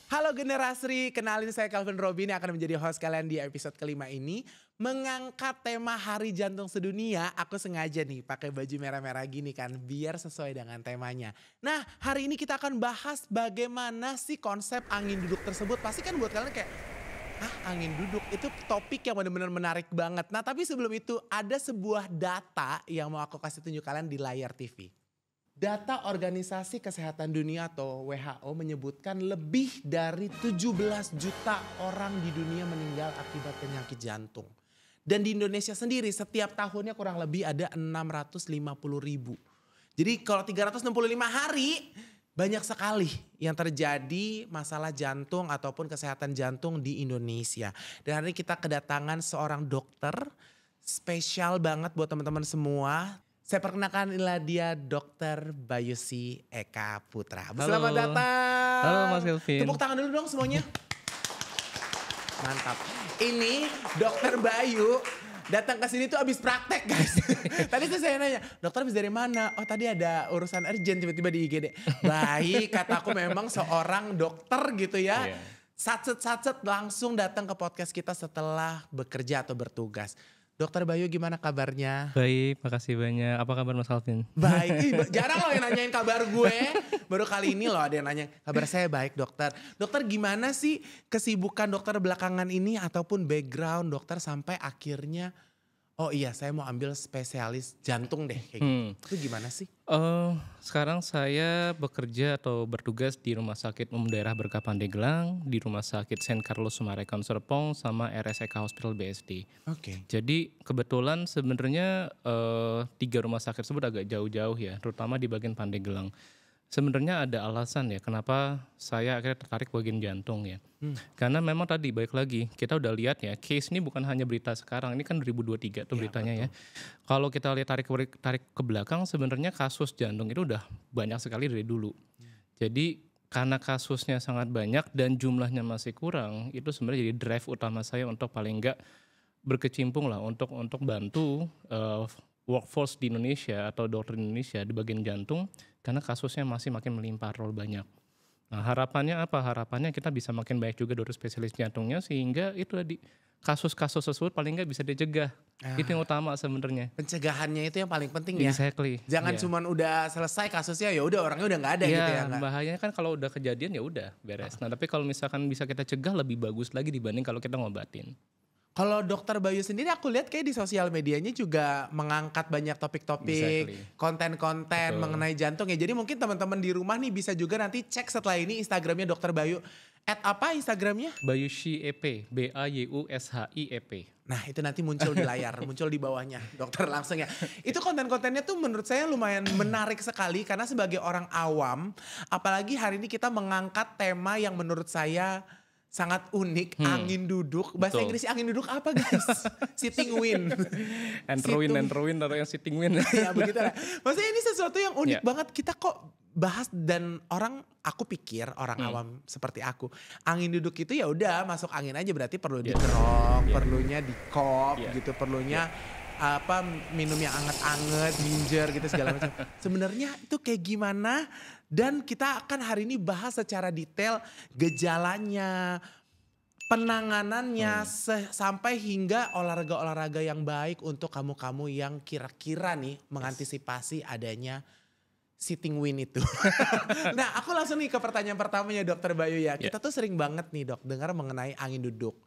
Halo Generasri, kenalin saya Calvin Robin yang akan menjadi host kalian di episode kelima ini. Mengangkat tema Hari Jantung Sedunia, aku sengaja nih pakai baju merah-merah gini kan, biar sesuai dengan temanya. Nah, hari ini kita akan bahas bagaimana sih konsep angin duduk tersebut. Pasti kan buat kalian kayak, angin duduk itu topik yang benar-benar menarik banget. Nah, tapi sebelum itu ada sebuah data yang mau aku kasih tunjuk kalian di layar TV. Data Organisasi Kesehatan Dunia atau WHO menyebutkan lebih dari 17 juta orang di dunia meninggal akibat penyakit jantung. Dan di Indonesia sendiri setiap tahunnya kurang lebih ada 650 ribu. Jadi kalau 365 hari banyak sekali yang terjadi masalah jantung ataupun kesehatan jantung di Indonesia. Dan hari ini kita kedatangan seorang dokter spesial banget buat teman-teman semua. Saya perkenalkan inilah dia Dr. Bayusi Eka Putra. Selamat datang. Halo Mas Kelvin. Tepuk tangan dulu dong semuanya. Mantap. Ini Dr. Bayu datang ke sini tuh abis praktek guys. Tadi tuh saya nanya, dokter abis dari mana? Oh tadi ada urusan urgent tiba-tiba di IGD. Baik, kataku memang seorang dokter gitu ya. Yeah. Satset langsung datang ke podcast kita setelah bekerja atau bertugas. Dokter Bayu gimana kabarnya? Baik, makasih banyak. Apa kabar Mas Calvin? Baik, jarang loh yang nanyain kabar gue. Baru kali ini loh ada yang nanya, kabar saya baik dokter. Dokter gimana sih kesibukan dokter belakangan ini ataupun background dokter sampai akhirnya, oh iya saya mau ambil spesialis jantung deh kayak gitu. Itu gimana sih? Sekarang saya bekerja atau bertugas di Rumah Sakit Umum Daerah Berkah Pandeglang, di Rumah Sakit Saint Carlos Summarecon Serpong, sama RSEK Hospital BSD. Oke. Jadi kebetulan sebenarnya 3 rumah sakit tersebut agak jauh-jauh ya, terutama di bagian Pandeglang. Sebenarnya ada alasan ya kenapa saya akhirnya tertarik bagian jantung ya. Karena memang tadi balik lagi kita udah lihat ya, case ini bukan hanya berita sekarang, ini kan 2023 tuh beritanya ya. Kalau kita lihat tarik ke belakang sebenarnya kasus jantung itu udah banyak sekali dari dulu. Jadi karena kasusnya sangat banyak dan jumlahnya masih kurang, itu sebenarnya jadi drive utama saya untuk paling enggak berkecimpung lah untuk bantu workforce di Indonesia atau dokter di Indonesia di bagian jantung karena kasusnya masih makin melimpah terlalu banyak. Nah harapannya apa? Harapannya kita bisa makin banyak juga dokter spesialis jantungnya sehingga itu tadi kasus-kasus tersebut paling nggak bisa dicegah. Itu yang utama sebenarnya. Pencegahannya itu yang paling penting ya. Exactly. Jangan cuman udah selesai kasusnya ya udah orangnya udah nggak ada gitu ya. Bahayanya kan kalau udah kejadian ya udah beres. Nah tapi kalau misalkan bisa kita cegah lebih bagus lagi dibanding kalau kita ngobatin. Kalau dokter Bayu sendiri aku lihat kayak di sosial medianya juga mengangkat banyak topik-topik, konten-konten mengenai jantung ya. Jadi mungkin teman-teman di rumah nih bisa juga nanti cek setelah ini Instagramnya dokter Bayu. @apa Instagramnya? Bayushi EP, BAYUSHIEP. Nah itu nanti muncul di layar, muncul di bawahnya dokter langsung ya. Itu konten-kontennya tuh menurut saya lumayan menarik sekali karena sebagai orang awam, apalagi hari ini kita mengangkat tema yang menurut saya sangat unik, angin duduk. Bahasa Inggrisnya angin duduk apa guys? Sitting wind. Enterwin atau yang sitting wind. Ya begitu lah. Maksudnya ini sesuatu yang unik banget. Kita kok bahas dan aku pikir orang awam seperti aku. Angin duduk itu ya udah masuk angin aja berarti perlu dikerok, perlunya di kop gitu, perlunya minum yang anget-anget, ginger gitu segala macam. Sebenarnya itu kayak gimana? Dan kita akan hari ini bahas secara detail gejalanya, penanganannya sampai hingga olahraga-olahraga yang baik untuk kamu-kamu yang kira-kira nih mengantisipasi adanya sitting wind itu. Nah aku langsung nih ke pertanyaan pertamanya dokter Bayu ya. Kita tuh sering banget nih dok dengar mengenai angin duduk.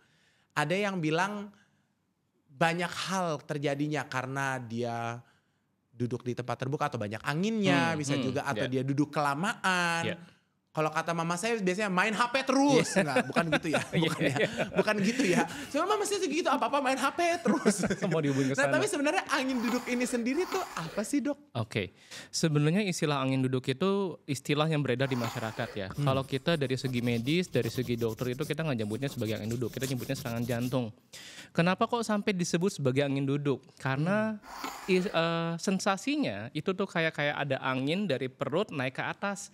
Ada yang bilang banyak hal terjadinya karena dia duduk di tempat terbuka atau banyak anginnya, bisa juga atau dia duduk kelamaan. Kalau kata mama saya biasanya main HP terus. Enggak, bukan gitu ya. Bukan gitu ya. Cuma mama saya segitu apa-apa main HP terus. Mau dihubungin ke sana. Nah, tapi sebenarnya angin duduk ini sendiri tuh apa sih, Dok? Oke. Sebenarnya istilah angin duduk itu istilah yang beredar di masyarakat ya. Kalau kita dari segi medis, dari segi dokter itu kita nggak nyebutnya sebagai angin duduk, kita nyebutnya serangan jantung. Kenapa kok sampai disebut sebagai angin duduk? Karena sensasinya itu tuh kayak ada angin dari perut naik ke atas.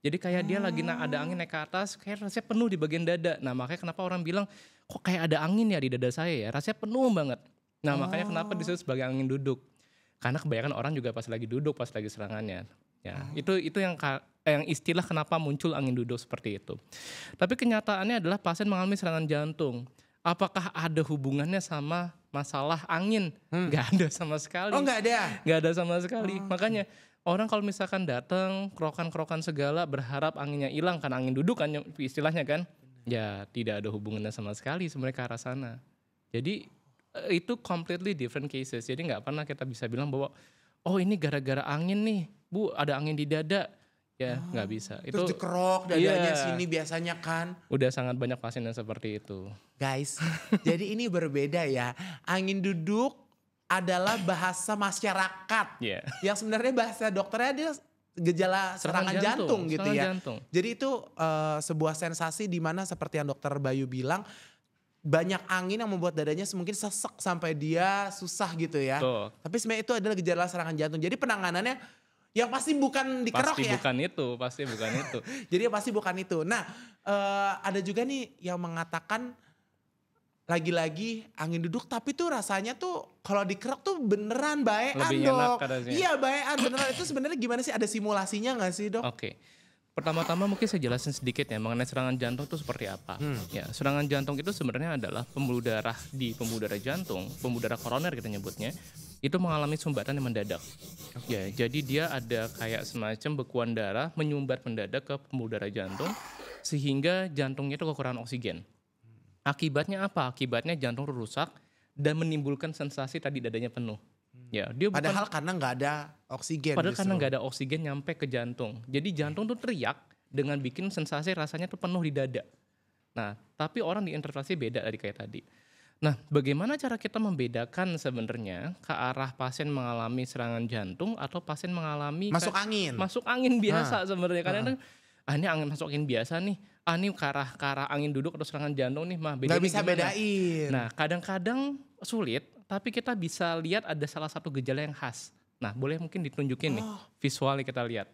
Jadi kayak dia lagi ada angin naik ke atas, kayak rasanya penuh di bagian dada. Nah makanya kenapa orang bilang, kok kayak ada angin ya di dada saya ya, rasanya penuh banget. Nah makanya kenapa disebut sebagai angin duduk. Karena kebanyakan orang juga pas lagi duduk, pas lagi serangannya. Ya, itu yang yang istilah kenapa muncul angin duduk seperti itu. Tapi kenyataannya adalah pasien mengalami serangan jantung. Apakah ada hubungannya sama masalah angin? Nggak ada sama sekali. Oh nggak ada? Nggak ada sama sekali. Makanya orang kalau misalkan datang kerokan-kerokan segala berharap anginnya hilang kan angin duduk kan istilahnya kan. Ya tidak ada hubungannya sama sekali sebenarnya ke arah sana. Jadi itu completely different cases. Jadi nggak pernah kita bisa bilang bahwa oh ini gara-gara angin nih, Bu, ada angin di dada. Ya nggak bisa. Terus dikerok dadanya sini biasanya kan. Udah sangat banyak pasien yang seperti itu. Guys, jadi ini berbeda ya. Angin duduk adalah bahasa masyarakat. Yang sebenarnya bahasa dokternya dia gejala serangan jantung gitu ya. Jadi itu sebuah sensasi di mana seperti yang dokter Bayu bilang, banyak angin yang membuat dadanya mungkin sesek sampai dia susah gitu ya. Tapi sebenarnya itu adalah gejala serangan jantung. Jadi penanganannya yang pasti bukan dikerok ya. Pasti bukan itu. Jadi pasti bukan itu. Nah ada juga nih yang mengatakan lagi-lagi angin duduk tapi tuh rasanya tuh kalau dikerok tuh beneran baean lebih dok. Enak Iya baean beneran. Itu sebenarnya gimana sih, ada simulasinya gak sih dok? Oke. Pertama-tama mungkin saya jelasin sedikit ya mengenai serangan jantung itu seperti apa. Ya, serangan jantung itu sebenarnya adalah pembuluh darah di pembuluh darah jantung, pembuluh darah koroner kita nyebutnya, itu mengalami sumbatan yang mendadak. Ya, jadi dia ada kayak semacam bekuan darah menyumbat mendadak ke pembuluh darah jantung sehingga jantungnya itu kekurangan oksigen. Akibatnya apa? Akibatnya jantung rusak dan menimbulkan sensasi tadi dadanya penuh. Ya, dia padahal karena nggak ada oksigen. Padahal karena nggak ada oksigen nyampe ke jantung. Jadi jantung tuh teriak dengan bikin sensasi rasanya tuh penuh di dada. Nah, tapi orang diinterpretasi beda dari kayak tadi. Nah, bagaimana cara kita membedakan sebenarnya ke arah pasien mengalami serangan jantung atau pasien mengalami masuk angin? Masuk angin biasa sebenarnya. Kadang-kadang ini angin masuk angin biasa nih. Ini ke arah angin duduk atau serangan jantung nih mah. Nggak bisa bedain. Nah, kadang-kadang sulit. Tapi kita bisa lihat ada salah satu gejala yang khas. Nah, boleh mungkin ditunjukin nih visualnya kita lihat.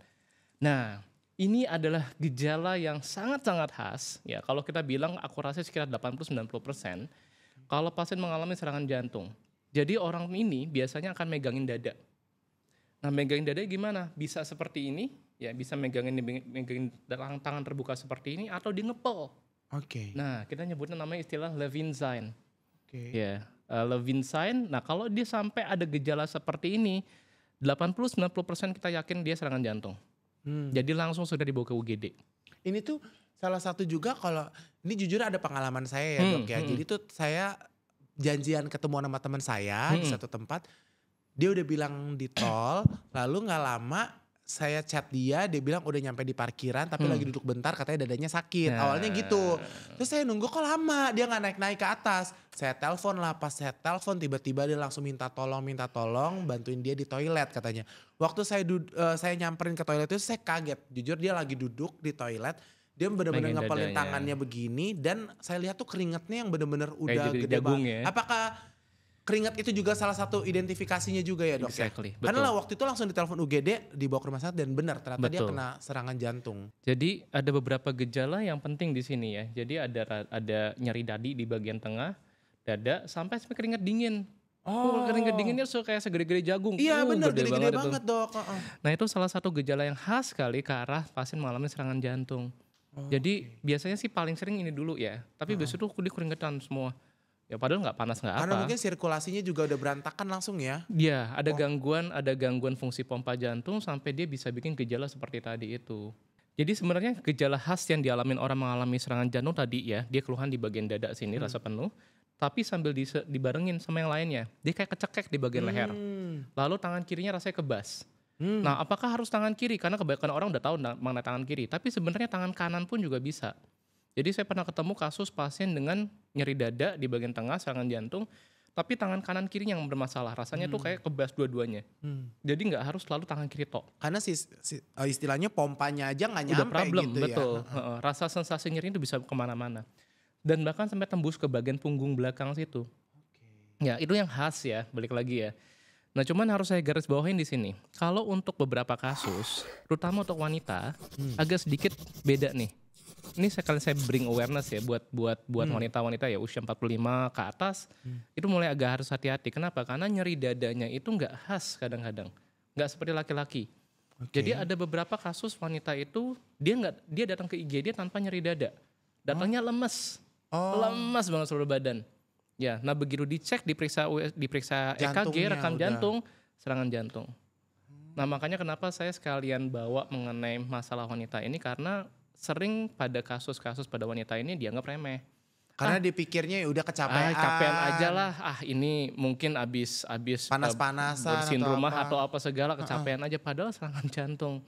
Nah, ini adalah gejala yang sangat-sangat khas. Ya, kalau kita bilang akurasi sekitar 80-90% kalau pasien mengalami serangan jantung. Jadi orang ini biasanya akan megangin dada. Nah, megangin dada gimana? Bisa seperti ini, ya bisa megangin tangan terbuka seperti ini atau di ngepel. Nah, kita nyebutnya namanya istilah Levin sign. Ya. Levin sign. Nah, kalau dia sampai ada gejala seperti ini, 80-90% kita yakin dia serangan jantung. Jadi langsung sudah dibawa ke UGD. Ini tuh salah satu juga kalau ini jujur ada pengalaman saya ya dok ya. Jadi tuh saya janjian ketemu sama teman saya di satu tempat. Dia udah bilang di tol, lalu nggak lama saya chat dia bilang udah nyampe di parkiran tapi lagi duduk bentar katanya dadanya sakit. Awalnya gitu. Terus saya nunggu kok lama, dia gak naik-naik ke atas. Saya telepon lah, pas saya telepon tiba-tiba dia langsung minta tolong bantuin dia di toilet katanya. Waktu saya nyamperin ke toilet itu saya kaget. Jujur dia lagi duduk di toilet, dia bener-bener ngepelin tangannya begini dan saya lihat tuh keringetnya yang bener-bener udah gede banget. Apakah keringat itu juga salah satu identifikasinya juga ya dok ya? Karena lah waktu itu langsung ditelepon UGD, dibawa ke rumah sakit dan benar ternyata dia kena serangan jantung. Jadi ada beberapa gejala yang penting di sini ya. Jadi ada nyeri dadi di bagian tengah, dada sampai keringat dingin. Keringat dinginnya kayak segede-gede jagung. Iya benar, gede-gede banget dok. Nah itu salah satu gejala yang khas sekali ke arah pasien mengalami serangan jantung. Jadi biasanya sih paling sering ini dulu ya. Tapi biasanya tuh dia keringetan semua. Ya padahal nggak panas nggak apa. Karena mungkin sirkulasinya juga udah berantakan langsung ya. Iya, ada gangguan fungsi pompa jantung sampai dia bisa bikin gejala seperti tadi itu. Jadi sebenarnya gejala khas yang dialamin orang mengalami serangan jantung tadi ya, dia keluhan di bagian dada sini rasa penuh, tapi sambil dibarengin sama yang lainnya. Dia kayak kecekek di bagian leher. Lalu tangan kirinya rasanya kebas. Nah, apakah harus tangan kiri? Karena kebanyakan orang udah tahu mengenai tangan kiri, tapi sebenarnya tangan kanan pun juga bisa. Jadi saya pernah ketemu kasus pasien dengan nyeri dada di bagian tengah serangan jantung, tapi tangan kanan kirinya yang bermasalah. Rasanya tuh kayak kebas dua-duanya. Jadi nggak harus selalu tangan kiri tok. Karena istilahnya pompanya aja nggak nyampe udah problem, gitu betul. ya. Rasa sensasi nyeri itu bisa kemana-mana. Dan bahkan sampai tembus ke bagian punggung belakang situ. Ya itu yang khas ya, balik lagi ya. Nah cuman harus saya garis bawahin di sini. Kalau untuk beberapa kasus, terutama untuk wanita, agak sedikit beda nih. Ini sekali saya bring awareness ya buat wanita-wanita ya usia 45 ke atas itu mulai agak harus hati-hati. Kenapa? Karena nyeri dadanya itu nggak khas kadang-kadang, nggak seperti laki-laki. Oke. Jadi ada beberapa kasus wanita itu dia datang ke IGD tanpa nyeri dada. Datangnya lemes. Lemas banget seluruh badan. Ya, nah begitu dicek diperiksa EKG, Jantungnya rekam udah. jantung, serangan jantung. Nah, makanya kenapa saya sekalian bawa mengenai masalah wanita ini karena sering pada kasus-kasus pada wanita ini dianggap remeh. Karena dipikirnya ya udah kecapean. Capean aja lah. Ini mungkin abis Panas-panasan bersihin atau rumah apa. atau apa segala kecapean aja. Padahal serangan jantung.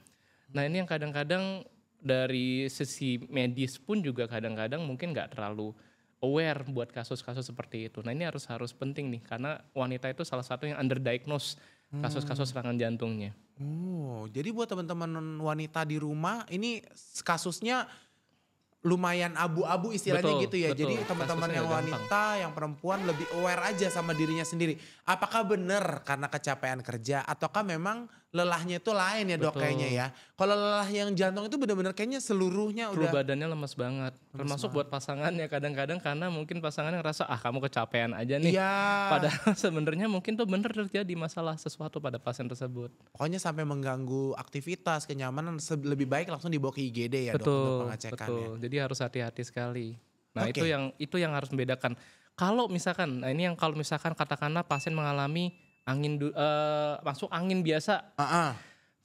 Nah ini yang kadang-kadang dari sisi medis pun juga kadang-kadang mungkin nggak terlalu aware buat kasus-kasus seperti itu. Nah ini harus penting nih karena wanita itu salah satu yang underdiagnose kasus-kasus serangan jantungnya. Jadi buat teman-teman wanita di rumah ini kasusnya lumayan abu-abu istilahnya Betul, gitu ya. betul. Jadi teman-teman Kasusnya yang gampang. wanita, yang perempuan lebih aware aja sama dirinya sendiri. Apakah benar karena kecapean kerja ataukah memang lelahnya itu lain ya dok Betul. kayaknya ya. Kalau lelah yang jantung itu benar-benar kayaknya seluruhnya Seluruh udah. badannya lemes banget. Termasuk buat pasangannya kadang-kadang karena mungkin pasangannya ngerasa kamu kecapean aja nih. Iya. Padahal sebenarnya mungkin tuh bener terjadi masalah sesuatu pada pasien tersebut. Pokoknya sampai mengganggu aktivitas, kenyamanan lebih baik langsung dibawa ke IGD ya dok untuk pengecekannya. Betul. Jadi harus hati-hati sekali. Nah, Oke. itu yang harus membedakan. Kalau misalkan, nah ini yang kalau misalkan katakanlah pasien mengalami masuk angin biasa.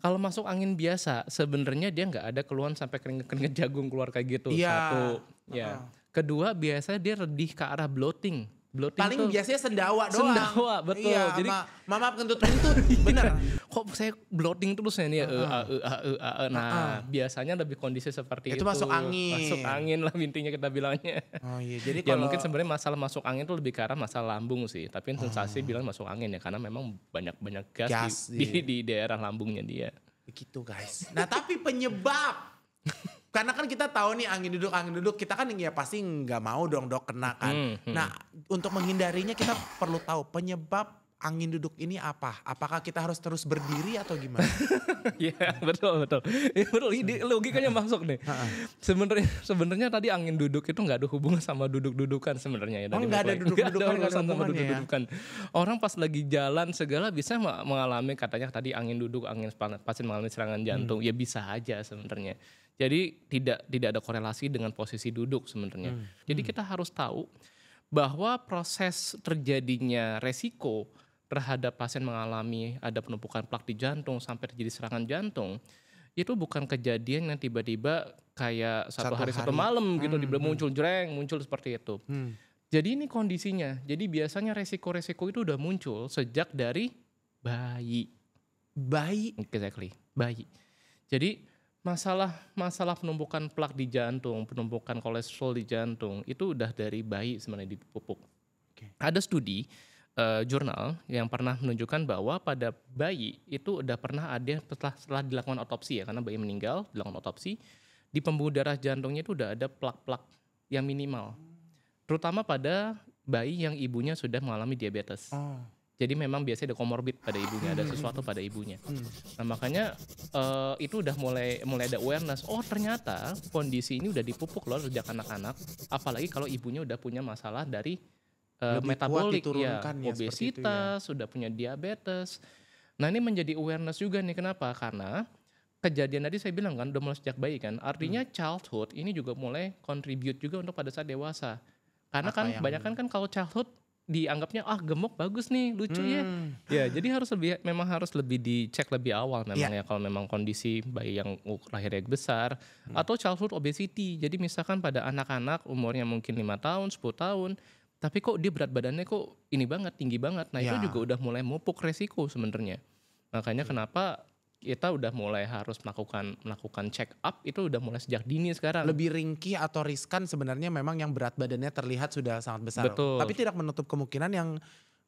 Kalau masuk angin biasa, sebenarnya dia nggak ada keluhan sampai keringet jagung keluar kayak gitu. Iya. Satu, ya. Kedua, biasanya dia lebih ke arah bloating. Bloating Paling tuh biasanya sendawa doang. sendawa, betul. Iya, Jadi mama kentut-kentut, bener. kok saya bloating terus ya nih. Nah, biasanya lebih kondisi seperti itu. Itu masuk angin. Masuk angin lah intinya kita bilangnya. Oh iya, jadi Ya kalau mungkin sebenarnya masalah masuk angin itu lebih ke arah masalah lambung sih. Tapi sensasi bilang masuk angin ya karena memang banyak gas, Gas, di daerah lambungnya dia. begitu guys. Nah tapi penyebab, karena kan kita tahu nih angin duduk, kita kan ya pasti nggak mau dong dok kena kan. Nah untuk menghindarinya kita perlu tahu penyebab angin duduk ini apa? Apakah kita harus terus berdiri atau gimana? Iya betul. Ya, betul. Ini logikanya masuk nih. Sebenarnya tadi angin duduk itu nggak ada hubungan sama duduk-dudukan sebenarnya ya. Oh, nggak ada duduk-dudukan, nggak ada urusan sama hubungannya ya? duduk-dudukan. Orang pas lagi jalan segala bisa mengalami katanya tadi angin duduk, pasien mengalami serangan jantung. Ya bisa aja sebenarnya. Jadi tidak ada korelasi dengan posisi duduk sebenarnya. Jadi kita harus tahu bahwa proses terjadinya resiko terhadap pasien mengalami ada penumpukan plak di jantung sampai terjadi serangan jantung itu bukan kejadian yang tiba-tiba kayak satu hari satu malam gitu muncul seperti itu. Jadi ini kondisinya. Jadi biasanya resiko-resiko itu udah muncul sejak dari bayi. Exactly, bayi. Jadi masalah penumpukan plak di jantung, penumpukan kolesterol di jantung itu udah dari bayi sebenarnya dipupuk. Ada studi jurnal yang pernah menunjukkan bahwa pada bayi itu udah pernah ada setelah dilakukan otopsi ya karena bayi meninggal dilakukan otopsi di pembuluh darah jantungnya itu udah ada plak-plak yang minimal terutama pada bayi yang ibunya sudah mengalami diabetes. Jadi memang biasanya ada komorbid pada ibunya, ada sesuatu pada ibunya. Nah makanya itu udah mulai ada awareness. Oh ternyata kondisi ini udah dipupuk loh sejak anak-anak. Apalagi kalau ibunya udah punya masalah dari metabolik ya, obesitas, sudah punya diabetes. Nah ini menjadi awareness juga nih kenapa? Karena kejadian tadi saya bilang kan udah mulai sejak bayi kan. Artinya childhood ini juga mulai contribute juga untuk pada saat dewasa. Karena kan kebanyakan kan kalau childhood dianggapnya gemuk bagus nih lucu ya. Ya jadi memang harus lebih dicek lebih awal memang ya kalau memang kondisi bayi yang lahirnya besar atau childhood obesity. Jadi misalkan pada anak-anak umurnya mungkin 5 tahun, 10 tahun tapi kok dia berat badannya kok ini banget, tinggi banget. Nah itu juga udah mulai mupuk resiko sebenarnya. Makanya kenapa kita udah mulai harus melakukan check up itu udah mulai sejak dini sekarang. Lebih ringkih atau riskan sebenarnya memang yang berat badannya terlihat sudah sangat besar. Betul. Tapi tidak menutup kemungkinan yang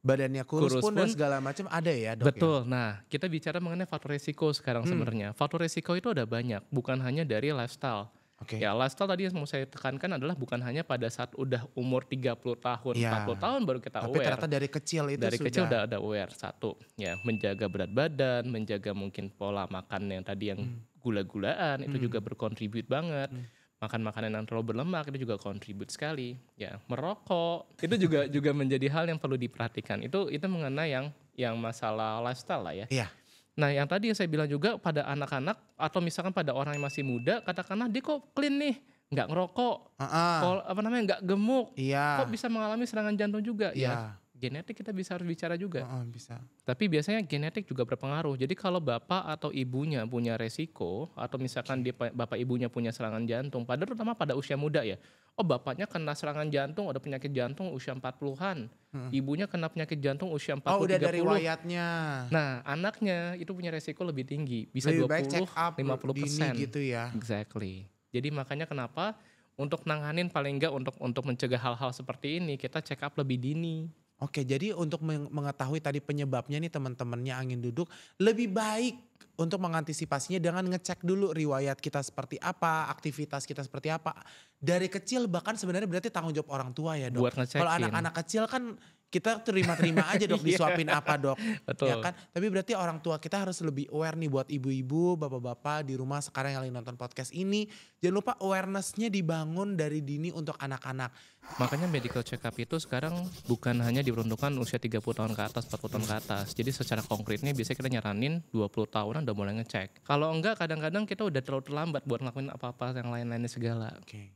badannya kurus pun dan segala macam ada ya dok. Betul. Nah kita bicara mengenai faktor resiko sekarang sebenarnya. Faktor resiko itu ada banyak, bukan hanya dari lifestyle. Ya lifestyle tadi yang mau saya tekankan adalah bukan hanya pada saat udah umur 30 tahun, 40 tahun baru kita aware. Tapi ternyata dari kecil itu dari kecil udah ada aware. Satu, ya menjaga berat badan, menjaga mungkin pola makan yang tadi yang gula-gulaan itu juga berkontribut banget. Makan makanan yang terlalu berlemak itu juga kontribut sekali. Ya, merokok itu juga menjadi hal yang perlu diperhatikan. Itu mengenai yang masalah lifestyle lah ya. Iya. Nah, yang tadi yang saya bilang juga pada anak-anak atau misalkan pada orang yang masih muda, katakanlah dia kok clean nih, nggak ngerokok, nggak gemuk, kok Iya, bisa mengalami serangan jantung juga ya. iya, Genetik kita harus bicara juga. bisa. Tapi biasanya genetik juga berpengaruh. Jadi kalau bapak atau ibunya punya resiko atau misalkan bapak ibunya punya serangan jantung, terutama pada usia muda ya. Oh, bapaknya kena serangan jantung, ada penyakit jantung usia 40-an. Ibunya kena penyakit jantung usia 40 Oh, udah 30. dari riwayatnya. Nah, anaknya itu punya resiko lebih tinggi, bisa Lebih baik 20 check up 50%. dini gitu ya. Exactly. Jadi makanya kenapa untuk nanganin paling enggak untuk mencegah hal-hal seperti ini, kita check up lebih dini. Oke, jadi untuk mengetahui tadi penyebabnya nih teman-temannya angin duduk, lebih baik untuk mengantisipasinya dengan ngecek dulu riwayat kita seperti apa, aktivitas kita seperti apa. Dari kecil bahkan sebenarnya berarti tanggung jawab orang tua ya, Dok. Buat Kalau ngecekin. anak-anak kecil kan kita terima-terima aja, Dok, disuapin apa, Dok. Betul. Ya kan? Tapi berarti orang tua kita harus lebih aware nih buat ibu-ibu, bapak-bapak di rumah sekarang yang lagi nonton podcast ini. Jangan lupa awareness-nya dibangun dari dini untuk anak-anak. Makanya medical check up itu sekarang bukan hanya diperuntukkan usia 30 tahun ke atas, 40 tahun ke atas. Jadi secara konkretnya biasanya kita nyaranin 20 tahunan udah mulai ngecek. Kalau enggak kadang-kadang kita udah terlalu terlambat buat ngelakuin apa-apa yang lain-lainnya segala. Oke.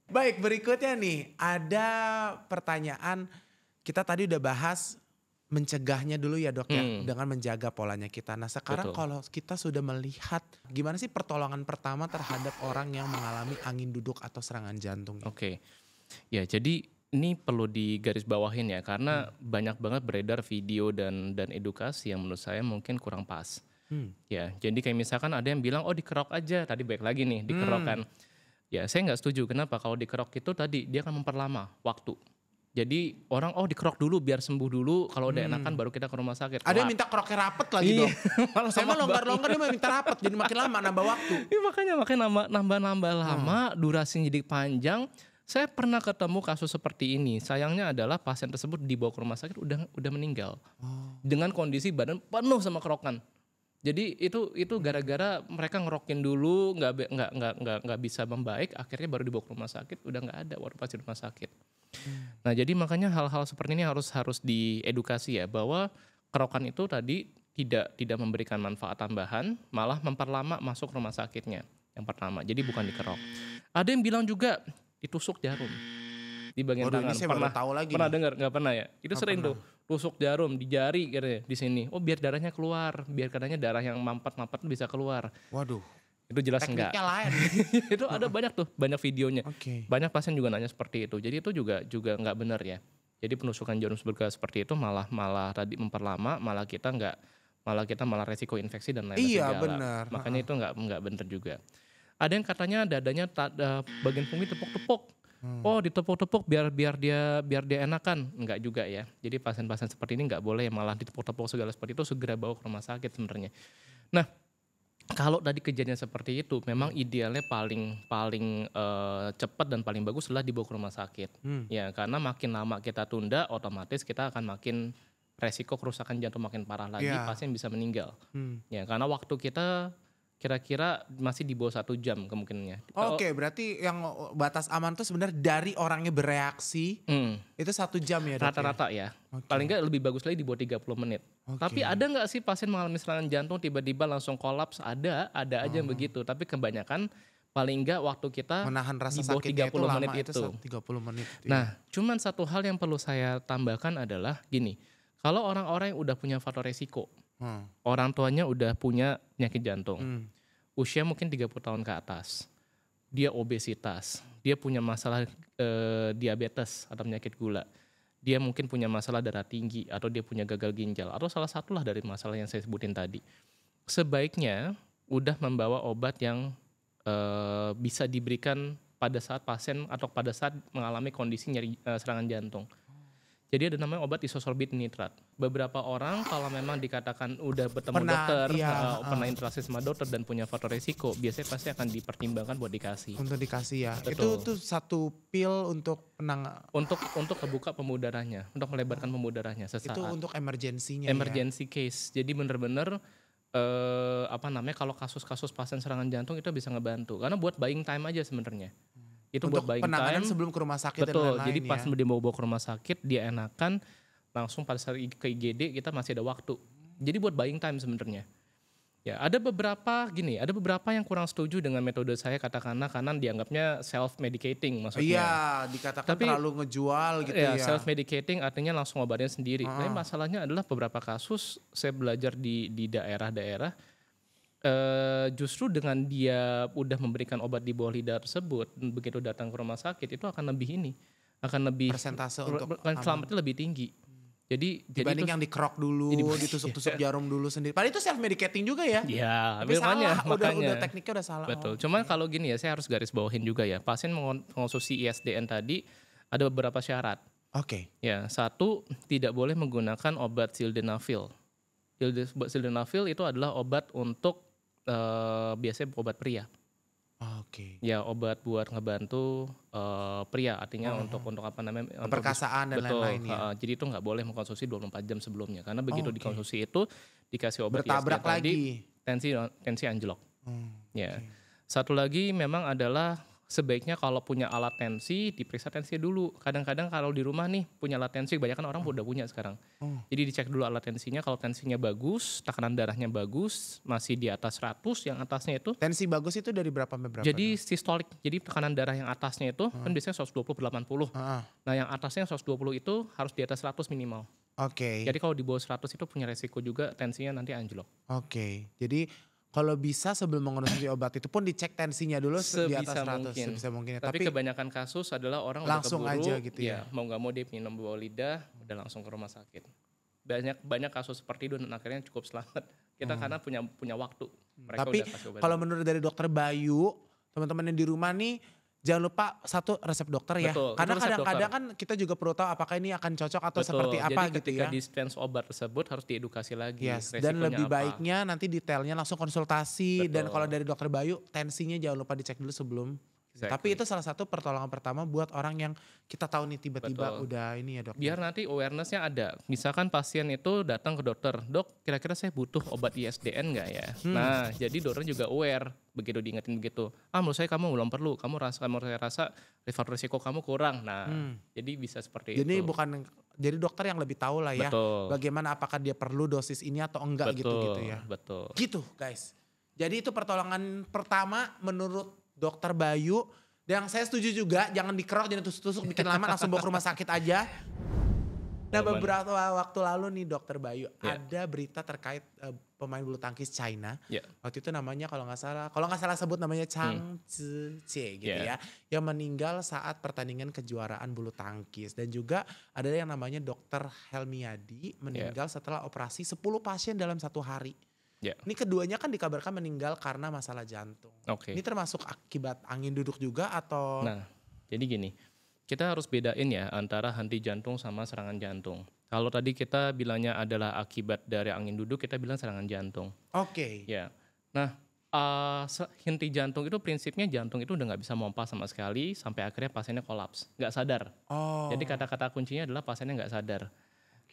Baik, berikutnya nih ada pertanyaan. Kita tadi udah bahas mencegahnya dulu ya, Dok, ya, dengan menjaga polanya kita. Nah, sekarang Betul. kalau kita sudah melihat gimana sih pertolongan pertama terhadap orang yang mengalami angin duduk atau serangan jantung? Oke. Ya, jadi ini perlu digarisbawahin ya karena banyak banget beredar video dan edukasi yang menurut saya mungkin kurang pas. Ya, jadi kayak misalkan ada yang bilang oh dikerok aja, tadi baik lagi nih dikerok kan. Ya, saya nggak setuju. Kenapa? Kalau dikerok itu tadi dia akan memperlama waktu. Jadi orang dikerok dulu biar sembuh dulu, kalau udah enakan baru kita ke rumah sakit. Ada yang minta keroknya rapet lagi, Dok. Malah Saya mah lama longgar-longgar dia mah minta rapet jadi makin lama nambah waktu. Iya, makanya nambah lama, durasinya jadi panjang. Saya pernah ketemu kasus seperti ini. Sayangnya adalah pasien tersebut dibawa ke rumah sakit udah meninggal. Dengan kondisi badan penuh sama kerokan. Jadi itu gara-gara mereka ngerokin dulu nggak bisa membaik, akhirnya baru dibawa ke rumah sakit udah nggak ada waktu pas di rumah sakit. Nah, jadi makanya hal-hal seperti ini harus diedukasi ya bahwa kerokan itu tadi tidak memberikan manfaat tambahan, malah memperlama masuk rumah sakitnya. Yang pertama, jadi bukan dikerok. Ada yang bilang juga ditusuk jarum di bagian Waduh, tangan. ini saya baru tahu lagi Pernah nih. dengar? Nggak pernah ya? Itu Nggak sering pernah. tuh tusuk jarum di jari katanya di sini. Oh, biar darahnya keluar, biar katanya darah yang mampet bisa keluar. Waduh, Itu jelas enggak. tekniknya lain. Itu ada banyak videonya. Oke. Banyak pasien juga nanya seperti itu. Jadi itu juga nggak benar ya. Jadi penusukan jarum bergerak seperti itu malah tadi memperlama, malah kita malah resiko infeksi dan lain-lain Iya, segala. benar. Makanya itu nggak benar juga. Ada yang katanya dadanya bagian punggung tepuk-tepuk. Oh, ditepuk-tepuk biar dia enakan. Enggak juga ya. Jadi pasien-pasien seperti ini nggak boleh malah ditepuk-tepuk segala seperti itu, segera bawa ke rumah sakit sebenarnya. Nah, kalau tadi kejadian seperti itu, memang idealnya paling cepat dan paling bagus adalah dibawa ke rumah sakit. Ya, karena makin lama kita tunda, otomatis kita akan makin resiko kerusakan jantung makin parah lagi, Iya. pasien bisa meninggal. Ya, karena waktu kita kira-kira masih di bawah 1 jam kemungkinannya. Oke, berarti yang batas aman tuh sebenarnya dari orangnya bereaksi itu 1 jam ya, Dok? Rata-rata ya. Oke. Paling nggak lebih bagus lagi di bawah 30 menit. Oke. Tapi ada nggak sih pasien mengalami serangan jantung tiba-tiba langsung kolaps? Ada aja yang begitu. Tapi kebanyakan paling nggak waktu kita Menahan rasa di bawah sakitnya 30 itu lama menit itu 30 menit. Itu Nah, cuman satu hal yang perlu saya tambahkan adalah gini. Kalau orang-orang yang udah punya faktor resiko, orang tuanya udah punya penyakit jantung, usia mungkin 30 tahun ke atas, dia obesitas, dia punya masalah diabetes atau penyakit gula, dia mungkin punya masalah darah tinggi atau dia punya gagal ginjal atau salah satulah dari masalah yang saya sebutin tadi. Sebaiknya udah membawa obat yang bisa diberikan pada saat pasien atau pada saat mengalami kondisi nyeri serangan jantung. Jadi ada namanya obat isosorbit nitrat. Beberapa orang kalau memang dikatakan udah bertemu dokter, pernah interaksi sama dokter dan punya faktor resiko, biasanya pasti akan dipertimbangkan buat dikasih. untuk dikasih ya. Betul. Itu tuh 1 pil untuk Untuk kebuka pembuluh darahnya, untuk melebarkan pembuluh darahnya sesaat. itu untuk emergensinya Emergency case. Jadi bener-bener kalau kasus-kasus pasien serangan jantung itu bisa ngebantu. Karena buat buying time aja sebenarnya. Itu Untuk buat buying penanganan time. sebelum ke rumah sakit dan Betul. lain-lain Jadi ya. pas dibawa ke rumah sakit dia enakan, langsung pada saat ke IGD kita masih ada waktu. Jadi buat buying time sebenarnya. Ya, ada beberapa yang kurang setuju dengan metode saya katakanlah karena dianggapnya self medicating maksudnya. Iya, dikatakan Tapi terlalu ngejual gitu ya ya. self medicating artinya langsung obatin sendiri. Tapi masalahnya adalah beberapa kasus saya belajar di daerah-daerah justru dengan dia udah memberikan obat di bawah lidah tersebut, begitu datang ke rumah sakit itu akan lebih Persentase untuk selamatnya lebih tinggi. Jadi dibanding itu yang dikerok dulu, ditusuk-tusuk jarum dulu sendiri. Padahal itu self medicating juga ya. ya, Tapi salah, makanya. udah tekniknya udah salah. Betul. Cuman kalau gini ya, saya harus garis bawahin juga ya. Pasien mengonsumsi ISDN tadi ada beberapa syarat. Oke. Ya, satu tidak boleh menggunakan obat sildenafil. Sildenafil itu adalah obat untuk biasanya obat pria. Oke. Ya, obat buat ngebantu pria, artinya untuk apa namanya? Perkasaan dan betul. lain-lain ya. Jadi itu nggak boleh mengkonsumsi 24 jam sebelumnya, karena begitu dikonsumsi itu dikasih obat Bertabrak ISDN tadi, lagi. tensi anjlok. Ya. Oke. Satu lagi memang adalah sebaiknya kalau punya alat tensi diperiksa tensi dulu. Kadang-kadang kalau di rumah nih punya alat tensi, kebanyakan orang udah punya sekarang. Jadi dicek dulu alat tensinya, kalau tensinya bagus, tekanan darahnya bagus, masih di atas 100, yang atasnya itu. Tensi bagus itu dari berapa sampai berapa? Jadi sistolik, jadi tekanan darah yang atasnya itu kan biasanya 120/80. Nah yang atasnya 120 itu harus di atas 100 minimal. Oke. Jadi kalau di bawah 100 itu punya resiko juga tensinya nanti anjlok. Oke. Jadi kalau bisa sebelum mengonsumsi obat itu pun dicek tensinya dulu di atas 100 mungkin. sebisa mungkin. Ya. Tapi kebanyakan kasus adalah orang langsung udah keburu, aja gitu ya. mau nggak mau dia minum bawah lidah, udah langsung ke rumah sakit. Banyak kasus seperti itu dan akhirnya cukup selamat. Kita karena punya waktu. Mereka Tapi udah kasih obat. kalau menurut dari dokter Bayu, teman-teman yang di rumah nih jangan lupa satu resep dokter ya. Betul, Karena itu resep kadang-kadang kan kita juga perlu tahu apakah ini akan cocok atau seperti apa jadi gitu ketika ya. dispense obat tersebut harus diedukasi lagi. Yes, resikonya dan lebih apa. baiknya nanti detailnya langsung konsultasi. Betul. Dan kalau dari dokter Bayu tensinya jangan lupa dicek dulu sebelum. Exactly. Tapi itu salah satu pertolongan pertama buat orang yang kita tahu nih tiba-tiba Betul. udah ini ya dok. Biar nanti awarenessnya ada. Misalkan pasien itu datang ke dokter, dok kira-kira saya butuh obat ISDN nggak ya? Nah jadi dokter juga aware, begitu diingetin begitu. Menurut saya kamu belum perlu, saya rasa risiko kamu kurang. Nah jadi bisa seperti Jadi itu. jadi dokter yang lebih tahu lah ya. Betul. Bagaimana apakah dia perlu dosis ini atau enggak gitu ya. Betul. Gitu guys. Jadi itu pertolongan pertama menurut dokter Bayu. Dan yang saya setuju juga jangan dikerok, jangan tusuk-tusuk bikin lama langsung bawa ke rumah sakit aja. Nah beberapa waktu lalu nih dokter Bayu ada berita terkait pemain bulu tangkis China. Waktu itu namanya kalau nggak salah sebut namanya Chang Zi gitu ya. Yang meninggal saat pertandingan kejuaraan bulu tangkis. Dan juga ada yang namanya dokter Helmiadi meninggal setelah operasi 10 pasien dalam satu hari. Ini keduanya kan dikabarkan meninggal karena masalah jantung. Ini termasuk akibat angin duduk juga atau? Nah, jadi gini, kita harus bedain ya antara henti jantung sama serangan jantung. Kalau tadi kita bilangnya adalah akibat dari angin duduk, kita bilang serangan jantung. Ya, nah henti jantung itu prinsipnya jantung itu udah nggak bisa pompa sama sekali sampai akhirnya pasiennya kolaps, nggak sadar. Jadi kata-kata kuncinya adalah pasiennya nggak sadar.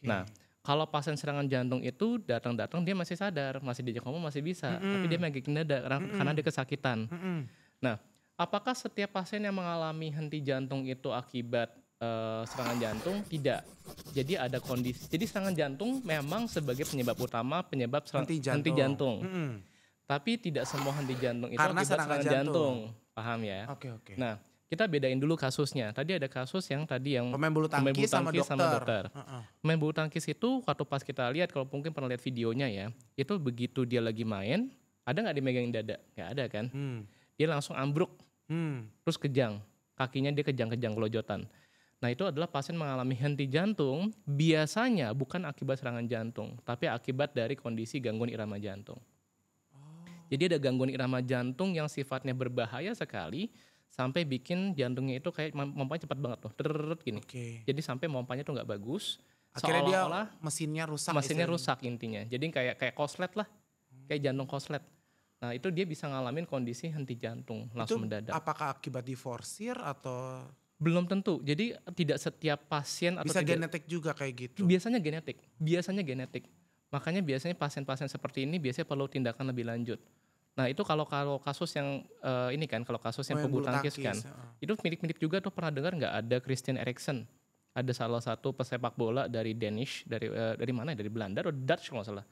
Nah. Kalau pasien serangan jantung itu datang dia masih sadar, masih diajak ngomong masih bisa, tapi dia megangin dada karena dia kesakitan. Nah, apakah setiap pasien yang mengalami henti jantung itu akibat serangan jantung? Tidak. Jadi ada kondisi. Jadi serangan jantung memang sebagai penyebab utama henti jantung. Tapi tidak semua henti jantung itu karena akibat serangan jantung. Paham ya? Nah. Kita bedain dulu kasusnya. Tadi ada kasus yang pemain bulu tangkis sama dokter. Pemain bulu tangkis itu waktu pas kita lihat, kalau mungkin pernah lihat videonya ya, itu begitu dia lagi main, ada nggak dia megangin dada? Nggak ada kan? Dia langsung ambruk, terus kejang, kakinya dia kejang-kejang kelojotan. Nah itu adalah pasien mengalami henti jantung, biasanya bukan akibat serangan jantung, tapi akibat dari kondisi gangguan irama jantung. Jadi ada gangguan irama jantung yang sifatnya berbahaya sekali, sampai bikin jantungnya itu kayak mompanya cepat banget tuh, gini. Jadi sampai mompanya tuh nggak bagus. Akhirnya dia mesinnya rusak intinya. Jadi kayak koslet lah, kayak jantung koslet. Nah itu dia bisa ngalamin kondisi henti jantung langsung mendadak. Apakah akibat diforsir atau? Belum tentu. Jadi tidak setiap pasien atau bisa genetik juga kayak gitu. Biasanya genetik. Makanya biasanya pasien-pasien seperti ini biasanya perlu tindakan lebih lanjut. Nah itu kalau kasus yang ini kan, kalau kasus yang pebulu tangkis kan, itu mirip-mirip juga tuh. Pernah dengar nggak ada Christian Eriksen? Ada salah satu pesepak bola dari Danish, dari mana? Dari Belanda atau Dutch kalau nggak salah.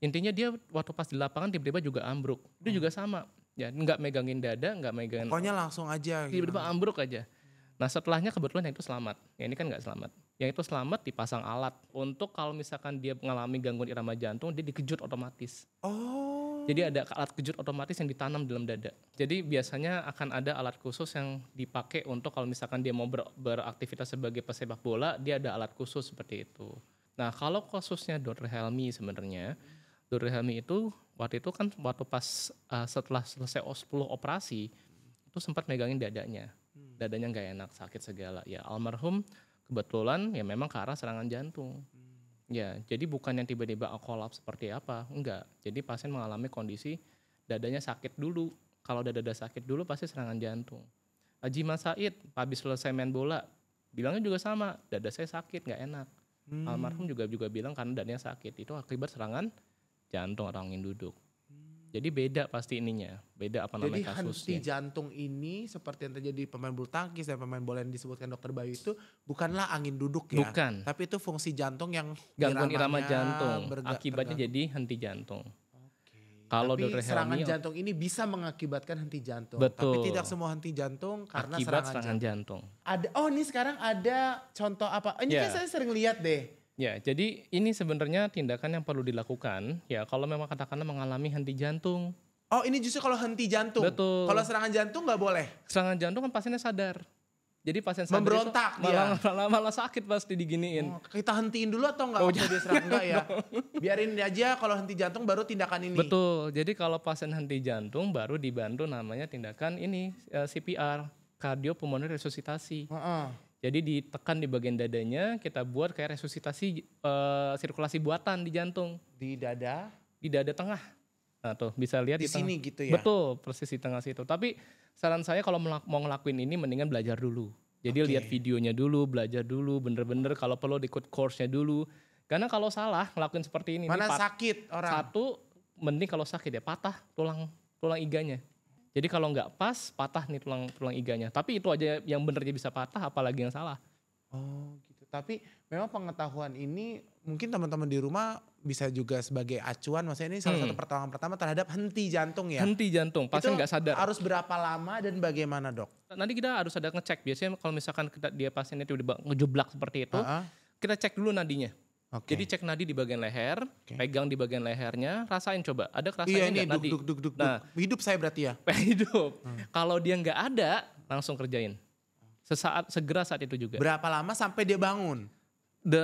Intinya dia waktu pas di lapangan tiba-tiba juga ambruk. Itu juga sama. Ya, nggak megangin dada, nggak megangin. Pokoknya langsung aja. Tiba-tiba ambruk aja. Nah setelahnya kebetulan yang itu selamat. Ya ini kan nggak selamat. Yang itu selamat dipasang alat untuk kalau misalkan dia mengalami gangguan irama jantung, dia dikejut otomatis. Oh. Jadi ada alat kejut otomatis yang ditanam dalam dada. Jadi biasanya akan ada alat khusus yang dipakai untuk kalau misalkan dia mau beraktivitas sebagai pesepak bola, dia ada alat khusus seperti itu. Nah kalau khususnya Dr. Helmi sebenarnya, Dr. Helmi itu waktu itu kan waktu pas setelah selesai 10 operasi itu sempat megangin dadanya. Dadanya nggak enak, sakit segala. Ya almarhum kebetulan ya memang ke arah serangan jantung. Ya jadi bukan yang tiba-tiba kolaps seperti apa, enggak. Jadi pasien mengalami kondisi dadanya sakit dulu. Kalau dada sakit dulu pasti serangan jantung. Haji Mas Said habis selesai main bola bilangnya juga sama, dada saya sakit nggak enak. Almarhum juga bilang karena dadanya sakit itu akibat serangan jantung atau angin duduk. Jadi beda pasti ininya, beda apa namanya kasusnya. Jadi henti jantung ini seperti yang terjadi pemain bulu tangkis dan pemain bola yang disebutkan Dokter Bayu itu bukanlah angin duduk ya. Bukan. Tapi itu fungsi jantung yang gangguan irama jantung. Akibatnya jadi henti jantung. Kalau tapi Dr. serangan Helmi, jantung ini bisa mengakibatkan henti jantung. Betul. Tapi tidak semua henti jantung karena akibat serangan jantung. Ada, ini sekarang ada contoh apa? Ini kan saya sering lihat deh. Ya, jadi ini sebenarnya tindakan yang perlu dilakukan ya kalau memang katakanlah mengalami henti jantung. Oh ini justru kalau henti jantung. Betul. Kalau serangan jantung nggak boleh. Serangan jantung kan pasiennya sadar. Jadi pasien sadar memberontak itu malah sakit pasti diginiin. Kita hentiin dulu atau nggak? Waktu dia serang enggak ya? Biarin aja kalau henti jantung baru tindakan ini. Betul. Jadi kalau pasien henti jantung baru dibantu namanya tindakan ini CPR, kardiopulmoner resusitasi. Jadi ditekan di bagian dadanya, kita buat kayak resusitasi sirkulasi buatan di jantung. Di dada? Di dada tengah. Nah tuh bisa lihat di sini tengah. Gitu ya? Betul, persis di tengah situ. Tapi saran saya kalau mau ngelakuin ini mendingan belajar dulu. Jadi lihat videonya dulu, belajar dulu, bener-bener kalau perlu ikut course-nya dulu. Karena kalau salah ngelakuin seperti ini. Mana sakit orang? Satu, mending kalau sakit ya patah tulang iganya. Jadi kalau nggak pas, patah nih tulang iganya. Tapi itu aja yang benernya bisa patah, apalagi yang salah. Oh gitu. Tapi memang pengetahuan ini mungkin teman-teman di rumah bisa juga sebagai acuan. Maksudnya ini salah satu pertolongan pertama terhadap henti jantung ya? Henti jantung, pasien nggak sadar. Harus berapa lama dan bagaimana dok? Nanti kita harus ada ngecek. Biasanya kalau misalkan dia pasiennya tiba-tiba ngejeblak seperti itu, kita cek dulu nadinya. Jadi cek nadi di bagian leher, pegang di bagian lehernya, rasain coba. Ada kerasanya nggak nadi? Duk. Nah, hidup saya berarti ya? Hidup. Kalau dia nggak ada, langsung kerjain. Segera saat itu juga. Berapa lama sampai dia bangun?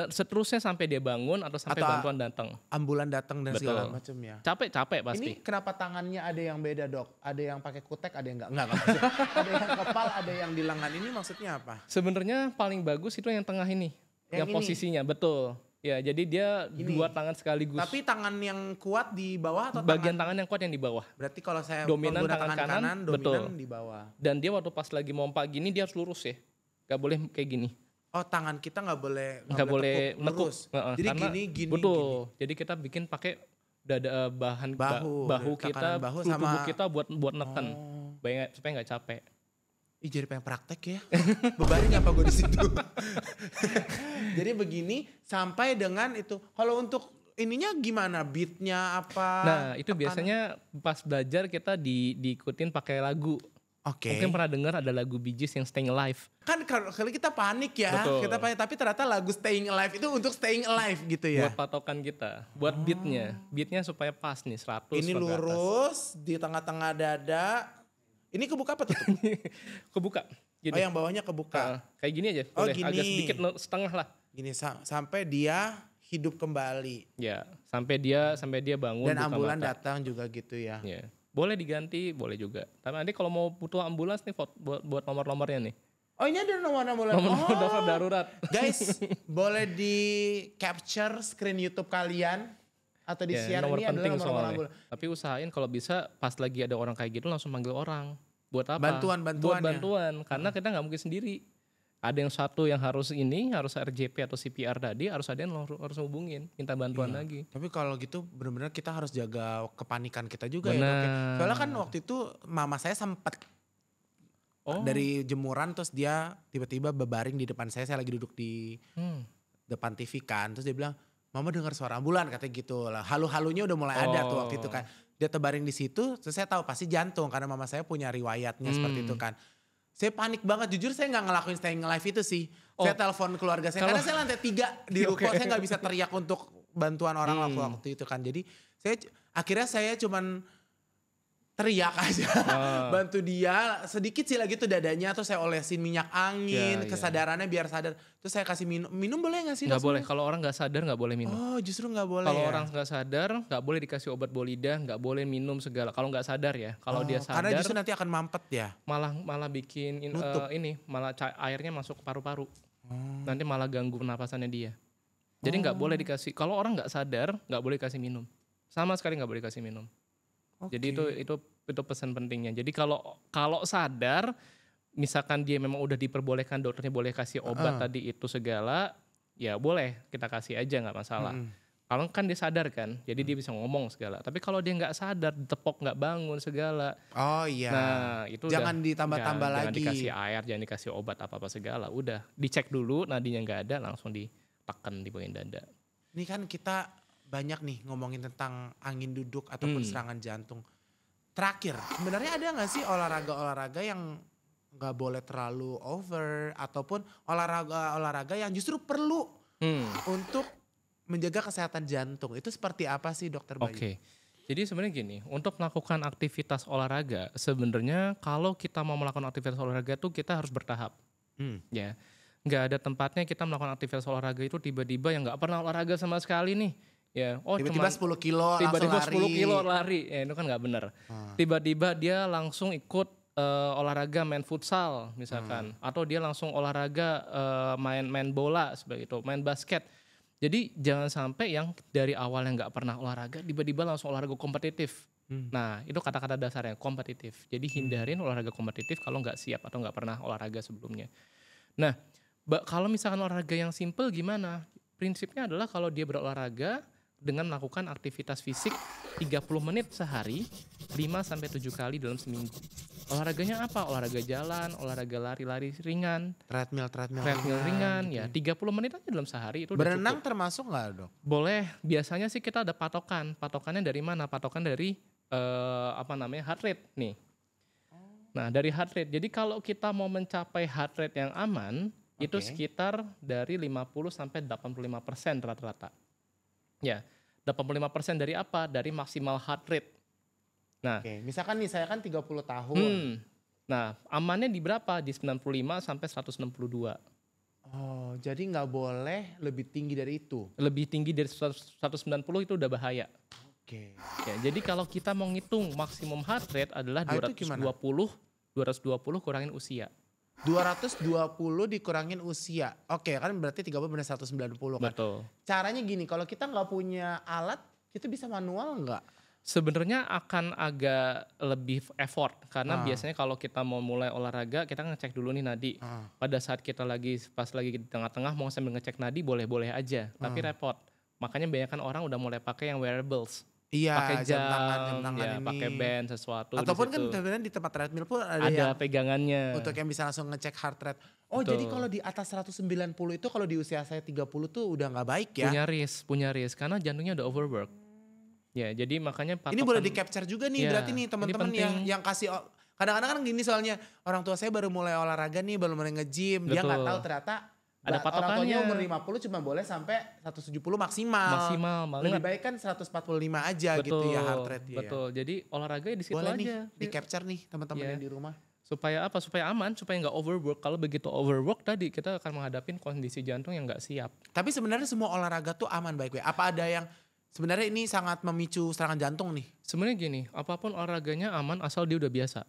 Seterusnya sampai dia bangun atau sampai bantuan datang. Ambulan datang dan segala macam ya. Capek pasti. Ini kenapa tangannya ada yang beda dok? Ada yang pakai kutek, ada yang enggak. Ada yang kepal, ada yang di lengan. Ini maksudnya apa? Sebenarnya paling bagus itu yang tengah ini. Yang posisinya, betul. Ya, jadi dia dua tangan sekaligus. Tapi tangan yang kuat di bawah atau bagian tangan yang kuat yang di bawah. Berarti kalau saya dominan tangan kanan, dominan di bawah. Dan dia waktu pas lagi mompa gini dia harus lurus ya. Gak boleh kayak gini. Oh, tangan kita nggak boleh nekuk. Jadi gini. Betul. Gini. Jadi kita bikin pakai dada bahu kita, tubuh kita buat neken. Supaya nggak capek. Ih jadi pengen praktek ya. Bebarin apa gue di situ. Jadi begini sampai dengan itu. Kalau untuk ininya gimana? Beatnya apa? Nah itu biasanya pas belajar kita diikutin pakai lagu. Mungkin pernah dengar ada lagu Bee Gees yang Staying Alive. Kan kalau kita panik ya. Betul. Kita panik, tapi ternyata lagu Staying Alive itu untuk staying alive gitu ya. Buat patokan kita. Buat beatnya. Beatnya supaya pas nih 100. Ini lurus di tengah-tengah dada. Ini kebuka apa tutup? Kebuka. Gini. Oh yang bawahnya kebuka. Kayak gini aja. Boleh. Gini. Agak sedikit setengah lah. Gini sampai dia hidup kembali. Ya, sampai dia bangun. Dan ambulan datang juga gitu ya. Ya. Boleh diganti, boleh juga. Tapi nanti kalau mau butuh ambulans nih buat nomor-nomornya nih. Oh ini ada nomor ambulans. Nomor darurat. Guys, boleh di capture screen YouTube kalian. Atau di share nomor ini penting adalah nomor ambulans. Tapi usahain kalau bisa pas lagi ada orang kayak gitu langsung panggil orang. Buat apa? Bantuan. Buat bantuan. Karena kita gak mungkin sendiri. Ada yang satu yang harus RJP atau CPR tadi, harus ada yang harus hubungin, minta bantuan lagi. Tapi kalau gitu benar-benar kita harus jaga kepanikan kita juga ya dok. Soalnya kan waktu itu mama saya sempat dari jemuran terus dia tiba-tiba berbaring di depan saya lagi duduk di depan TV kan. Terus dia bilang, mama dengar suara ambulan katanya gitu lah. Halu-halunya udah mulai ada tuh waktu itu kan. Dia terbaring di situ, terus saya tahu pasti jantung karena mama saya punya riwayatnya seperti itu kan. Saya panik banget, jujur saya nggak ngelakuin staying alive itu sih. Saya telepon keluarga saya, karena saya lantai 3 di ruko, saya nggak bisa teriak untuk bantuan orang waktu itu kan. Jadi akhirnya saya cuman teriak aja, bantu dia sedikit sih lagi tuh dadanya, terus saya olesin minyak angin, kesadarannya biar sadar. Terus saya kasih minum boleh gak sih? Nggak boleh, kalau orang nggak sadar nggak boleh minum. Oh justru nggak boleh Kalau ya? orang nggak sadar nggak boleh dikasih obat bolida, nggak boleh minum segala. Kalau nggak sadar ya, kalau dia sadar. Karena justru nanti akan mampet ya? Malah bikin malah airnya masuk ke paru-paru. Nanti malah ganggu pernapasannya dia. Jadi nggak boleh dikasih, kalau orang nggak sadar nggak boleh kasih minum. Sama sekali nggak boleh kasih minum. Jadi itu pesan pentingnya. Jadi kalau sadar, misalkan dia memang udah diperbolehkan dokternya boleh kasih obat tadi itu segala, ya boleh kita kasih aja nggak masalah. Kalau kan dia sadar kan, jadi dia bisa ngomong segala. Tapi kalau dia nggak sadar, ditepok nggak bangun segala. Oh iya. Nah itu jangan ditambah-tambah lagi. Jangan dikasih air, jangan dikasih obat apa-apa segala. Udah dicek dulu, nadinya nggak ada, langsung ditekan di bagian dada. Ini kan kita banyak nih ngomongin tentang angin duduk ataupun serangan jantung. Terakhir, sebenarnya ada gak sih olahraga-olahraga yang gak boleh terlalu over, ataupun olahraga yang justru perlu untuk menjaga kesehatan jantung? Itu seperti apa sih Dokter Bayu? Oke. Jadi sebenarnya gini, untuk melakukan aktivitas olahraga sebenarnya kalau kita mau melakukan aktivitas olahraga tuh kita harus bertahap. Ya, nggak ada tempatnya kita melakukan aktivitas olahraga itu tiba-tiba yang nggak pernah olahraga sama sekali nih. Ya, tiba-tiba 10 kilo tiba-tiba langsung 10 kilo lari. Ya, itu kan nggak benar. Tiba-tiba dia langsung ikut olahraga main futsal misalkan, atau dia langsung olahraga main bola seperti itu, main basket. Jadi jangan sampai yang dari awal yang nggak pernah olahraga tiba-tiba langsung olahraga kompetitif. Nah itu kata-kata dasarnya kompetitif. Jadi hindarin olahraga kompetitif kalau nggak siap atau nggak pernah olahraga sebelumnya. Nah kalau misalkan olahraga yang simple gimana? Prinsipnya adalah kalau dia berolahraga dengan melakukan aktivitas fisik 30 menit sehari 5-7 kali dalam seminggu. Olahraganya apa? Olahraga jalan, olahraga lari-lari ringan, treadmill ringan ya 30 menit aja dalam sehari itu udah cukup. Berenang termasuk gak Dok? Boleh, biasanya sih kita ada patokannya dari mana? Patokan dari heart rate nih. Nah dari heart rate, jadi kalau kita mau mencapai heart rate yang aman itu sekitar dari 50-85% rata-rata. Ya, 85% dari apa? Dari maksimal heart rate. Nah, misalkan nih saya kan 30 tahun. Nah, amannya di berapa? Di 95 sampai 162. Oh, jadi nggak boleh lebih tinggi dari itu? Lebih tinggi dari 190 itu udah bahaya. Ya, jadi kalau kita mau ngitung maksimum heart rate adalah 220 kurangin usia. 220 dikurangin usia. Oke, kan berarti 30 benar 190 kan. Betul. Caranya gini, kalau kita nggak punya alat, kita bisa manual nggak? Sebenarnya akan agak lebih effort karena biasanya kalau kita mau mulai olahraga kita ngecek dulu nih nadi. Pada saat kita pas lagi di tengah-tengah mau sambil ngecek nadi boleh-boleh aja, tapi repot. Makanya banyak orang udah mulai pakai yang wearables. Iya, pakai jam tangan ya, ini. pakai band sesuatu. Ataupun kan sebenarnya di tempat treadmill pun ada yang pegangannya. Untuk yang bisa langsung ngecek heart rate. Oh, Betul. jadi kalau di atas 190 itu kalau di usia saya 30 tuh udah nggak baik ya? Punya risk karena jantungnya udah overwork. Ya, jadi makanya ini boleh di capture juga nih berarti nih teman-teman yang kasih. Kadang-kadang kan gini soalnya orang tua saya baru mulai olahraga nih, baru mulai nge-gym. Dia nggak tahu ternyata ada patokannya. Orang tuanya umur 50 cuma boleh sampai 170 maksimal. Banget. Lebih baik kan 145 aja gitu ya heart rate. Betul. Jadi olahraga di situ boleh aja. Nih, di capture nih teman-teman yang di rumah. Supaya apa? Supaya aman, supaya nggak overwork. Kalau begitu overwork tadi kita akan menghadapin kondisi jantung yang nggak siap. Tapi sebenarnya semua olahraga tuh aman baik-baik. Apa ada yang sebenarnya ini sangat memicu serangan jantung nih? Sebenarnya gini, apapun olahraganya aman asal dia udah biasa.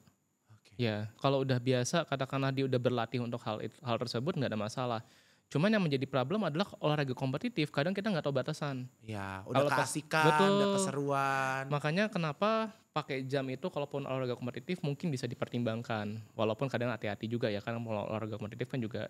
Ya, kalau udah biasa, katakanlah dia udah berlatih untuk hal tersebut nggak ada masalah. Cuman yang menjadi problem adalah olahraga kompetitif. Kadang kita nggak tahu batasan. Ya, udah keasikan, udah keseruan. Makanya kenapa pakai jam itu kalaupun olahraga kompetitif mungkin bisa dipertimbangkan. Walaupun kadang hati-hati juga ya, karena olahraga kompetitif kan juga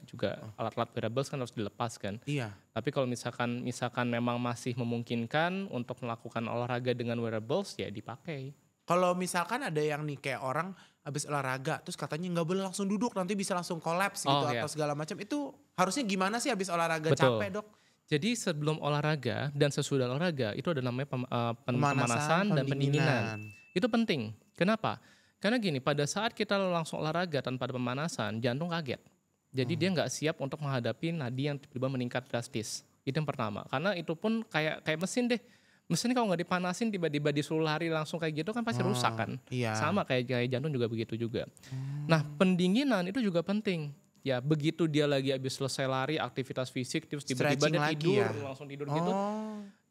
alat-alat wearables kan harus dilepas kan. Iya. Tapi kalau misalkan memang masih memungkinkan untuk melakukan olahraga dengan wearables ya dipakai. Kalau misalkan ada yang nih kayak orang habis olahraga terus katanya nggak boleh langsung duduk nanti bisa langsung kolaps gitu atau segala macam, itu harusnya gimana sih habis olahraga? Capek Dok? Jadi sebelum olahraga dan sesudah olahraga itu ada namanya pemanasan dan pendinginan. Itu penting. Kenapa? Karena gini, pada saat kita langsung olahraga tanpa ada pemanasan, jantung kaget. Jadi dia nggak siap untuk menghadapi nadi yang tiba-tiba meningkat drastis. Itu yang pertama. Karena itu pun kayak mesin deh. Mesin kalau nggak dipanasin tiba-tiba disuruh lari langsung kayak gitu kan pasti rusak kan. Iya. Sama kayak jantung juga begitu juga. Nah pendinginan itu juga penting. Ya begitu dia lagi habis selesai lari aktivitas fisik terus tiba-tiba dia tidur langsung tidur gitu.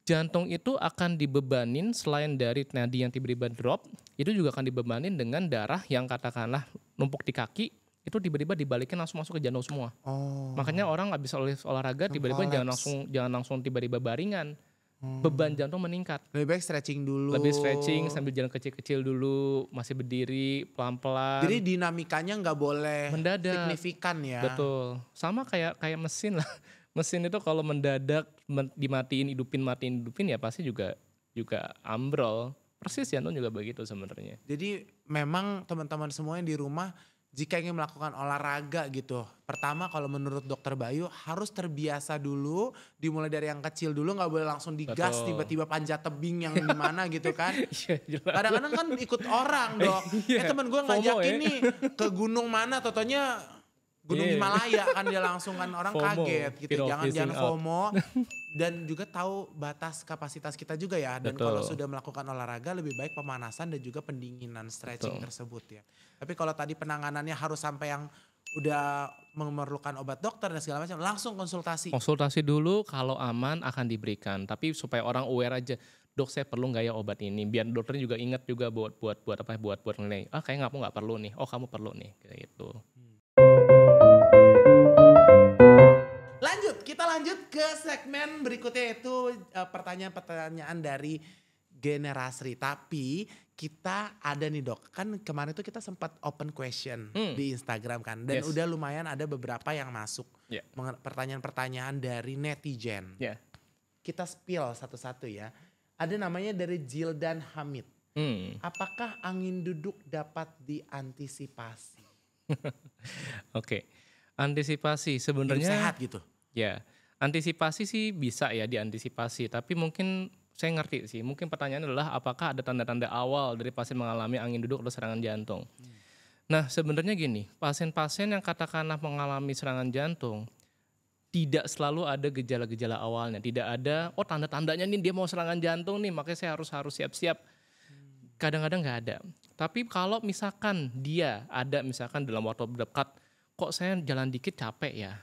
Jantung itu akan dibebanin selain dari nadi yang tiba-tiba drop, itu juga akan dibebanin dengan darah yang katakanlah numpuk di kaki, itu tiba-tiba dibalikin langsung masuk ke jantung semua. Makanya orang habis olahraga tiba-tiba jangan langsung tiba-tiba baringan. Beban jantung meningkat. Lebih baik stretching dulu. Lebih stretching sambil jalan kecil-kecil dulu, masih berdiri pelan-pelan. Jadi dinamikanya nggak boleh mendadak, signifikan ya. Betul. Sama kayak mesin lah. Mesin itu kalau mendadak dimatiin hidupin ya pasti juga ambrol. Persis jantung juga begitu sebenarnya. Jadi memang teman-teman semua yang di rumah jika ingin melakukan olahraga gitu, pertama kalau menurut Dokter Bayu harus terbiasa dulu, dimulai dari yang kecil dulu, nggak boleh langsung digas tiba-tiba panjat tebing yang gimana gitu kan. Kadang-kadang kan ikut orang dok, temen gue ngajakin nih ke gunung mana, totonya Gunung Himalaya kan dia langsung kan orang FOMO, kaget gitu. Jangan FOMO dan juga tahu batas kapasitas kita juga ya. Dan kalau sudah melakukan olahraga lebih baik pemanasan dan juga pendinginan stretching tersebut ya. Tapi kalau tadi penanganannya harus sampai yang udah memerlukan obat dokter dan segala macam, langsung konsultasi. Konsultasi dulu, kalau aman akan diberikan. Tapi supaya orang aware aja, dok saya perlu nggak ya obat ini? Biar dokternya juga ingat juga buat nilai. Kayaknya nggak perlu nih. Oh kamu perlu nih, kayak gitu. Lanjut ke segmen berikutnya, yaitu pertanyaan-pertanyaan dari generasi. Tapi kita ada nih dok, kan kemarin itu kita sempat open question di Instagram kan. Dan udah lumayan ada beberapa yang masuk. Pertanyaan-pertanyaan dari netizen. Kita spill satu-satu ya. Ada namanya dari Jildan Hamid. Apakah angin duduk dapat diantisipasi? Oke. Antisipasi sebenarnya sehat gitu. Ya, antisipasi sih bisa ya diantisipasi, tapi mungkin saya ngerti sih, mungkin pertanyaannya adalah apakah ada tanda-tanda awal dari pasien mengalami angin duduk atau serangan jantung. Nah sebenarnya gini, pasien-pasien yang katakanlah mengalami serangan jantung, tidak selalu ada gejala-gejala awalnya, tidak ada, tanda-tandanya nih dia mau serangan jantung nih, makanya saya harus siap-siap. Kadang-kadang nggak ada, tapi kalau misalkan dia ada misalkan dalam waktu dekat, kok saya jalan dikit capek ya.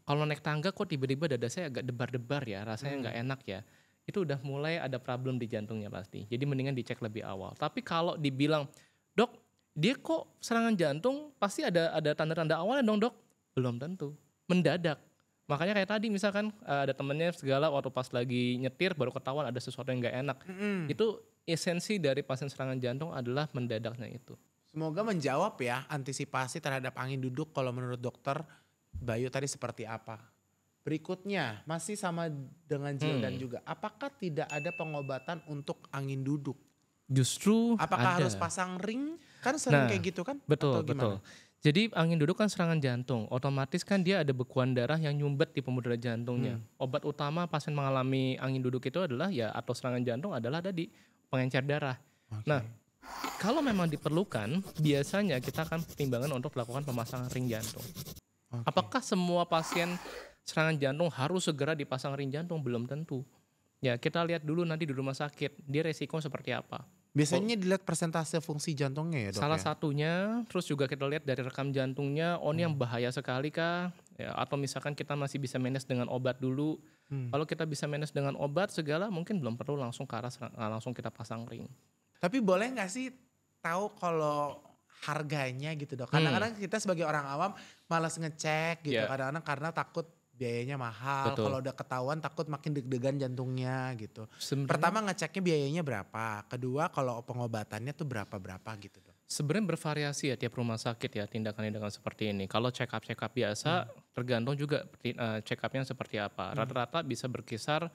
Kalau naik tangga kok tiba-tiba dada saya agak debar-debar ya, rasanya nggak enak ya. Itu udah mulai ada problem di jantungnya pasti. Jadi mendingan dicek lebih awal. Tapi kalau dibilang, dok dia kok serangan jantung, pasti ada tanda-tanda awalnya dong dok. Belum tentu, mendadak. Makanya kayak tadi misalkan ada temennya segala waktu pas lagi nyetir baru ketahuan ada sesuatu yang nggak enak. Itu esensi dari pasien serangan jantung adalah mendadaknya itu. Semoga menjawab ya, antisipasi terhadap angin duduk kalau menurut dokter Bayu tadi seperti apa. Berikutnya masih sama dengan Jildan juga. Apakah tidak ada pengobatan untuk angin duduk? Justru apakah harus pasang ring? Kan sering kayak gitu kan? Betul. Jadi angin duduk kan serangan jantung, otomatis kan dia ada bekuan darah yang nyumbet di pembuluh darah jantungnya. Obat utama pasien mengalami angin duduk itu adalah ya atau serangan jantung adalah tadi pengencer darah. Nah kalau memang diperlukan, biasanya kita akan pertimbangan untuk melakukan pemasangan ring jantung. Apakah semua pasien serangan jantung harus segera dipasang ring jantung? Belum tentu. Ya kita lihat dulu nanti di rumah sakit, dia resiko seperti apa. Biasanya dilihat persentase fungsi jantungnya ya dok? Salah satunya, terus juga kita lihat dari rekam jantungnya, ini yang bahaya sekali kah? Ya, atau misalkan kita masih bisa manage dengan obat dulu. Kalau kita bisa manage dengan obat segala, mungkin belum perlu langsung ke arah langsung kita pasang ring. Tapi boleh gak sih tahu kalau harganya gitu dok? Kadang-kadang kita sebagai orang awam malas ngecek gitu. Kadang-kadang karena takut biayanya mahal. Kalau udah ketahuan takut makin deg-degan jantungnya gitu. Pertama ngeceknya biayanya berapa? Kedua kalau pengobatannya tuh berapa gitu dok? Sebenarnya bervariasi ya tiap rumah sakit ya tindakan-tindakan seperti ini. Kalau check up biasa tergantung juga check upnya seperti apa. Rata-rata bisa berkisar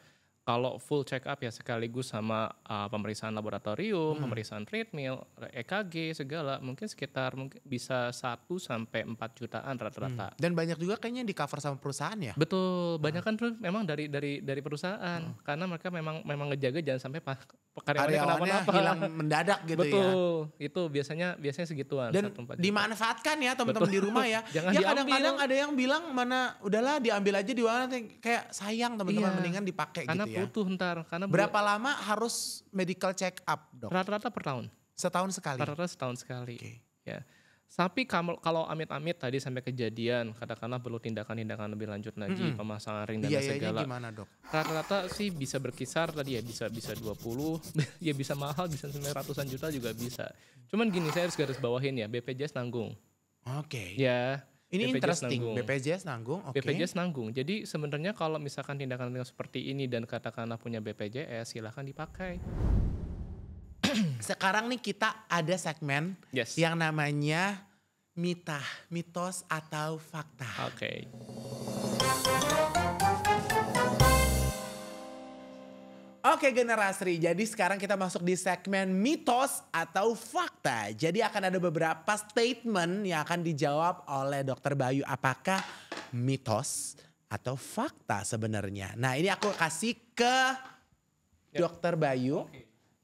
kalau full check up ya sekaligus sama pemeriksaan laboratorium, pemeriksaan treadmill, EKG segala mungkin sekitar bisa 1 sampai 4 jutaan rata-rata. Dan banyak juga kayaknya di cover sama perusahaan ya. Betul, banyak kan tuh memang dari perusahaan karena mereka memang ngejaga jangan sampai karyawannya kenapa-napa. Hilang mendadak gitu. Betul, itu biasanya segituan. Dan 1,4 juta. dimanfaatkan ya teman-teman di rumah ya. Jangan ya diambil. kadang-kadang ada yang bilang mana udahlah diambil aja di mana, kayak sayang teman-teman, Iya. mendingan dipakai Karena gitu ya. butuh ntar, karena Berapa lama harus medical check up, Dok? rata-rata per tahun. Setahun sekali. Rata-rata setahun sekali. Oke. Ya. Tapi kalau amit-amit tadi sampai kejadian, katakanlah perlu tindakan-tindakan lebih lanjut lagi, pemasangan ring dan segala. Gimana, Dok? Rata-rata sih bisa berkisar tadi ya bisa 20, ya bisa mahal, bisa sampai ratusan juta juga bisa. Cuman gini, saya harus garis bawahin ya, BPJS nanggung. Oke. Ya. Ini BPJS interesting. nanggung. BPJS nanggung. Oke. BPJS nanggung. Jadi sebenarnya kalau misalkan tindakan seperti ini dan katakanlah punya BPJS, silahkan dipakai. Sekarang nih kita ada segmen Yes. yang namanya mitos atau fakta. Oke. Oke generasi, jadi sekarang kita masuk di segmen mitos atau fakta. Jadi akan ada beberapa statement yang akan dijawab oleh Dr. Bayu. Apakah mitos atau fakta sebenarnya? Nah ini aku kasih ke Dr. Bayu.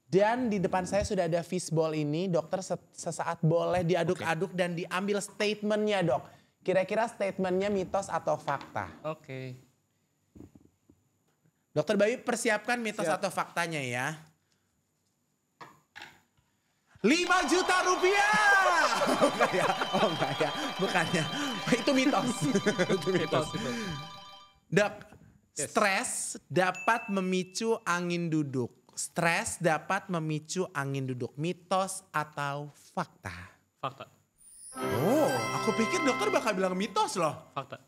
Dan di depan saya sudah ada fishball ini. Dokter sesaat boleh diaduk-aduk dan diambil statementnya, Dok. Kira-kira statementnya mitos atau fakta? Oke. Dokter Bayu persiapkan mitos Siap. atau faktanya ya. 5 juta rupiah! Oh enggak ya, bukannya. Itu mitos. Itu mitos. Dok, Yes. stres dapat memicu angin duduk. Stres dapat memicu angin duduk. Mitos atau fakta? Fakta. Oh, aku pikir dokter bakal bilang mitos loh. Fakta.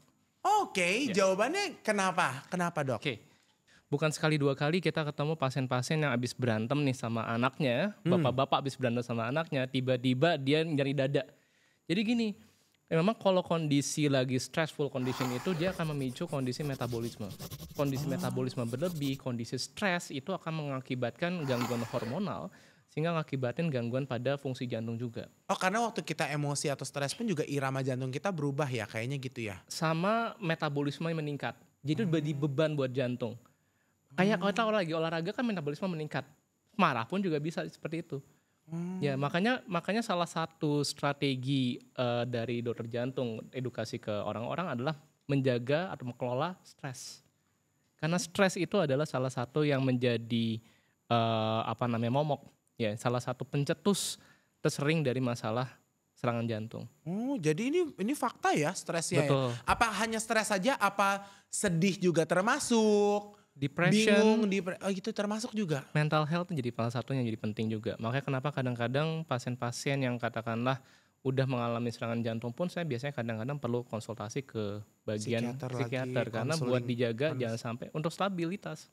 Oke, Yes. jawabannya kenapa? Kenapa dok? Oke. Bukan sekali dua kali kita ketemu pasien-pasien yang habis berantem nih sama anaknya, bapak-bapak habis berantem sama anaknya, tiba-tiba dia nyari dada. Jadi gini, memang kalau kondisi lagi stressful condition itu dia akan memicu kondisi metabolisme. Kondisi metabolisme berlebih, kondisi stres itu akan mengakibatkan gangguan hormonal sehingga mengakibatkan gangguan pada fungsi jantung juga. Oh karena waktu kita emosi atau stres pun juga irama jantung kita berubah ya kayaknya gitu ya. Sama metabolisme yang meningkat. Jadi jadi beban buat jantung. Kayak kalau kita lagi olahraga kan metabolisme meningkat. Marah pun juga bisa seperti itu. Ya makanya salah satu strategi dari dokter jantung edukasi ke orang-orang adalah menjaga atau mengelola stres. Karena stres itu adalah salah satu yang menjadi momok. Ya, salah satu pencetus tersering dari masalah serangan jantung. Oh jadi ini fakta ya stresnya Betul. ya. Apa hanya stres saja? Apa sedih juga termasuk? Depression, Bingung, oh itu termasuk juga. mental health jadi salah satu yang jadi penting juga. Makanya kenapa kadang-kadang pasien-pasien yang katakanlah udah mengalami serangan jantung pun saya biasanya kadang-kadang perlu konsultasi ke bagian psikiater karena buat dijaga jangan sampai untuk stabilitas.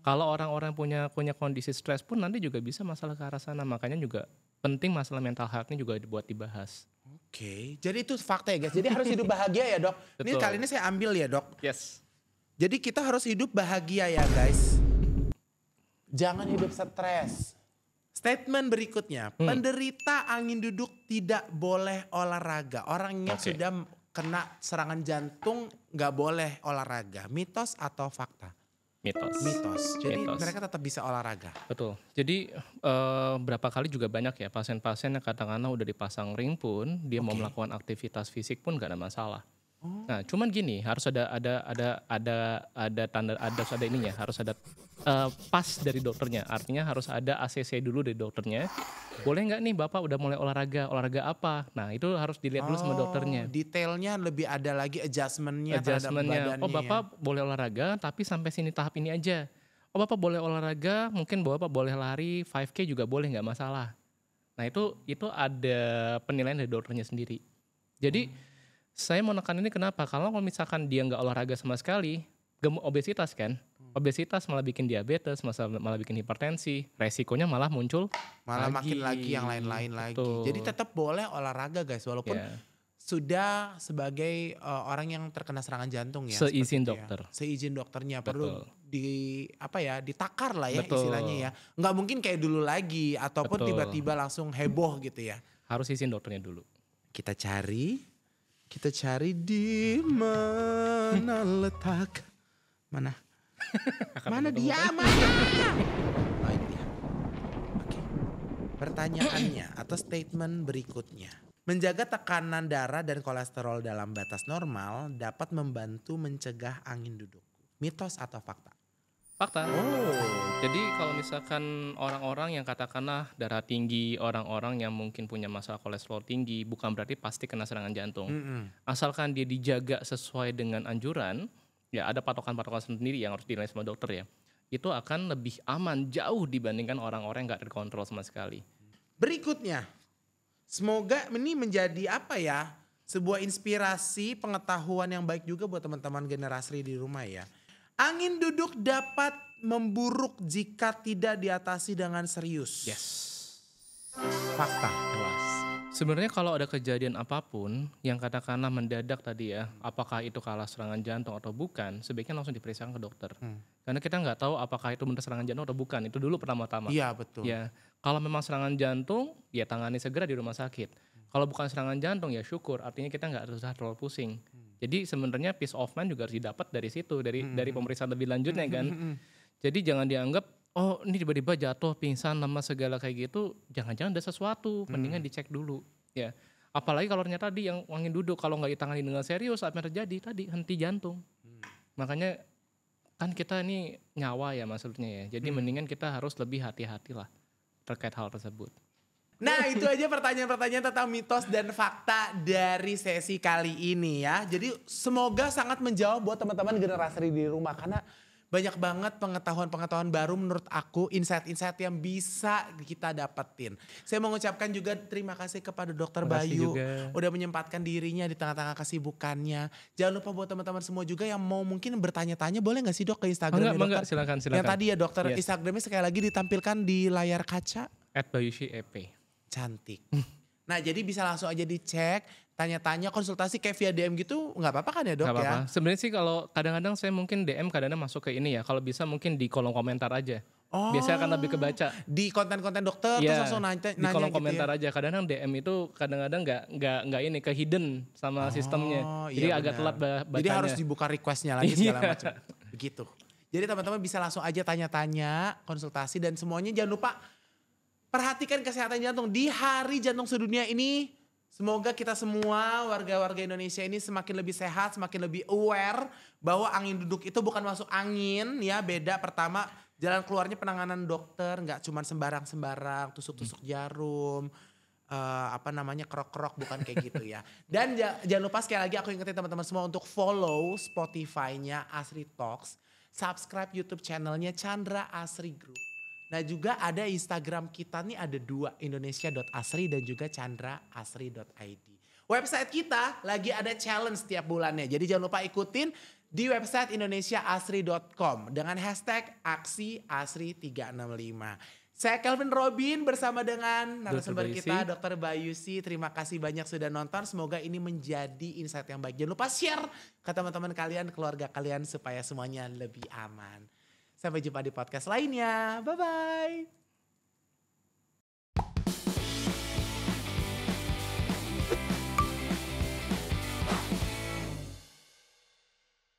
Kalau orang-orang punya kondisi stres pun nanti juga bisa masalah ke arah sana. Makanya juga penting masalah mental health-nya juga buat dibahas. Oke, jadi itu fakta ya guys. Jadi harus hidup bahagia ya dok. Ini Betul. kali ini saya ambil ya dok. Yes. Jadi kita harus hidup bahagia ya guys. Jangan hidup stres. Statement berikutnya, penderita angin duduk tidak boleh olahraga. Orangnya Oke. sudah kena serangan jantung nggak boleh olahraga. Mitos atau fakta? Mitos. Mitos. Jadi Mitos. mereka tetap bisa olahraga. Betul. Jadi berapa kali juga banyak ya pasien-pasien yang katakanlah udah dipasang ring pun dia mau melakukan aktivitas fisik pun gak ada masalah. Nah, cuman gini harus ada tanda harus ada ininya, harus ada pas dari dokternya. Artinya harus ada ACC dulu dari dokternya. Boleh nggak nih Bapak udah mulai olahraga apa? Nah, itu harus dilihat dulu sama dokternya. Detailnya lebih ada lagi adjustmentnya terhadap Adjustmentnya. badannya. Oh Bapak boleh olahraga tapi sampai sini tahap ini aja. Oh Bapak boleh olahraga, mungkin Bapak boleh lari 5K juga boleh nggak masalah. Nah itu ada penilaian dari dokternya sendiri. Jadi saya mau nekan ini kenapa? Kalau misalkan dia nggak olahraga sama sekali, obesitas kan? Obesitas malah bikin diabetes, malah bikin hipertensi. Resikonya malah muncul Malah makin lagi yang lain-lain lagi. Betul. Jadi tetap boleh olahraga guys walaupun Ya. sudah sebagai orang yang terkena serangan jantung ya. Seizin seperti itu dokter. Ya. Seizin dokternya perlu Betul. ditakar lah ya Betul. istilahnya ya. Nggak mungkin kayak dulu lagi ataupun Betul. tiba-tiba langsung heboh gitu ya. Harus izin dokternya dulu. Kita cari di mana letak mana dia mana? Oh ini dia. Oke. Pertanyaannya atau statement berikutnya. Menjaga tekanan darah dan kolesterol dalam batas normal dapat membantu mencegah angin duduk. Mitos atau fakta? Fakta. Oh. Jadi kalau misalkan orang-orang yang katakanlah darah tinggi, orang-orang yang mungkin punya masalah kolesterol tinggi, bukan berarti pasti kena serangan jantung. Asalkan dia dijaga sesuai dengan anjuran, ya ada patokan-patokan sendiri yang harus dinilai sama dokter ya. Itu akan lebih aman jauh dibandingkan orang-orang yang gak terkontrol sama sekali. Berikutnya, semoga ini menjadi sebuah inspirasi pengetahuan yang baik juga buat teman-teman generasi di rumah ya. Angin duduk dapat memburuk jika tidak diatasi dengan serius. Yes. Fakta. Jelas. Sebenarnya kalau ada kejadian apapun yang katakanlah mendadak tadi ya, apakah itu kalah serangan jantung atau bukan, sebaiknya langsung diperiksakan ke dokter. Karena kita nggak tahu apakah itu benar serangan jantung atau bukan. Itu dulu pertama-tama. Iya betul. Ya, kalau memang serangan jantung, ya tangani segera di rumah sakit. Kalau bukan serangan jantung ya syukur, artinya kita nggak usah terlalu pusing. Jadi sebenarnya peace of mind juga harus didapat dari situ, dari pemeriksaan lebih lanjutnya kan. Jadi jangan dianggap oh ini tiba-tiba jatuh, pingsan, lemas segala kayak gitu, jangan-jangan ada sesuatu, mendingan dicek dulu ya. Apalagi kalau ternyata tadi yang angin duduk, kalau nggak ditangani dengan serius apa yang terjadi tadi henti jantung. Makanya kan kita ini nyawa ya maksudnya ya, jadi mendingan kita harus lebih hati-hati lah terkait hal tersebut. Nah itu aja pertanyaan-pertanyaan tentang mitos dan fakta dari sesi kali ini ya. Jadi semoga sangat menjawab buat teman-teman generasi di rumah. Karena banyak banget pengetahuan-pengetahuan baru menurut aku. Insight-insight yang bisa kita dapetin. Saya mau mengucapkan juga terima kasih kepada Dokter Bayu. Udah menyempatkan dirinya di tengah-tengah kesibukannya. Jangan lupa buat teman-teman semua juga yang mau mungkin bertanya-tanya. Boleh gak sih dok ke Instagramnya dokter? Silakan. Yang tadi ya dokter, yes. Instagramnya sekali lagi ditampilkan di layar kaca. @bayushi.ep. Cantik. Nah jadi bisa langsung aja dicek, tanya-tanya, konsultasi kayak via DM gitu nggak apa-apa kan ya dok? Nggak apa-apa. Sebenarnya sih kalau kadang-kadang saya mungkin DM kadang-kadang masuk ke ini ya. Kalau bisa mungkin di kolom komentar aja. Oh, biasanya akan lebih kebaca. Di konten-konten dokter terus langsung nanya di kolom gitu komentar ya? aja. Kadang-kadang DM itu kadang-kadang nggak ini ke hidden sama sistemnya. Jadi agak telat bacanya. Jadi harus dibuka requestnya lagi segala macam. Begitu. Jadi teman-teman bisa langsung aja tanya-tanya, konsultasi dan semuanya jangan lupa perhatikan kesehatan jantung di Hari Jantung Sedunia ini. Semoga kita semua warga-warga Indonesia ini semakin lebih sehat, semakin lebih aware bahwa angin duduk itu bukan masuk angin ya. Beda pertama jalan keluarnya penanganan dokter nggak cuma sembarang-sembarang tusuk-tusuk jarum. Kerok-kerok bukan kayak gitu ya. Dan jangan lupa sekali lagi aku ingetin teman-teman semua untuk follow Spotify-nya Asri Talks. Subscribe YouTube channelnya Chandra Asri Group. Nah juga ada Instagram kita nih ada 2, indonesia.asri dan juga chandraasri.id. Website kita lagi ada challenge setiap bulannya. Jadi jangan lupa ikutin di website indonesiaasri.com dengan hashtag aksi asri 365. Saya Calvin Robin bersama dengan narasumber kita Dr. Bayushi. Terima kasih banyak sudah nonton. Semoga ini menjadi insight yang baik. Jangan lupa share ke teman-teman kalian, keluarga kalian supaya semuanya lebih aman. Sampai jumpa di podcast lainnya. Bye-bye.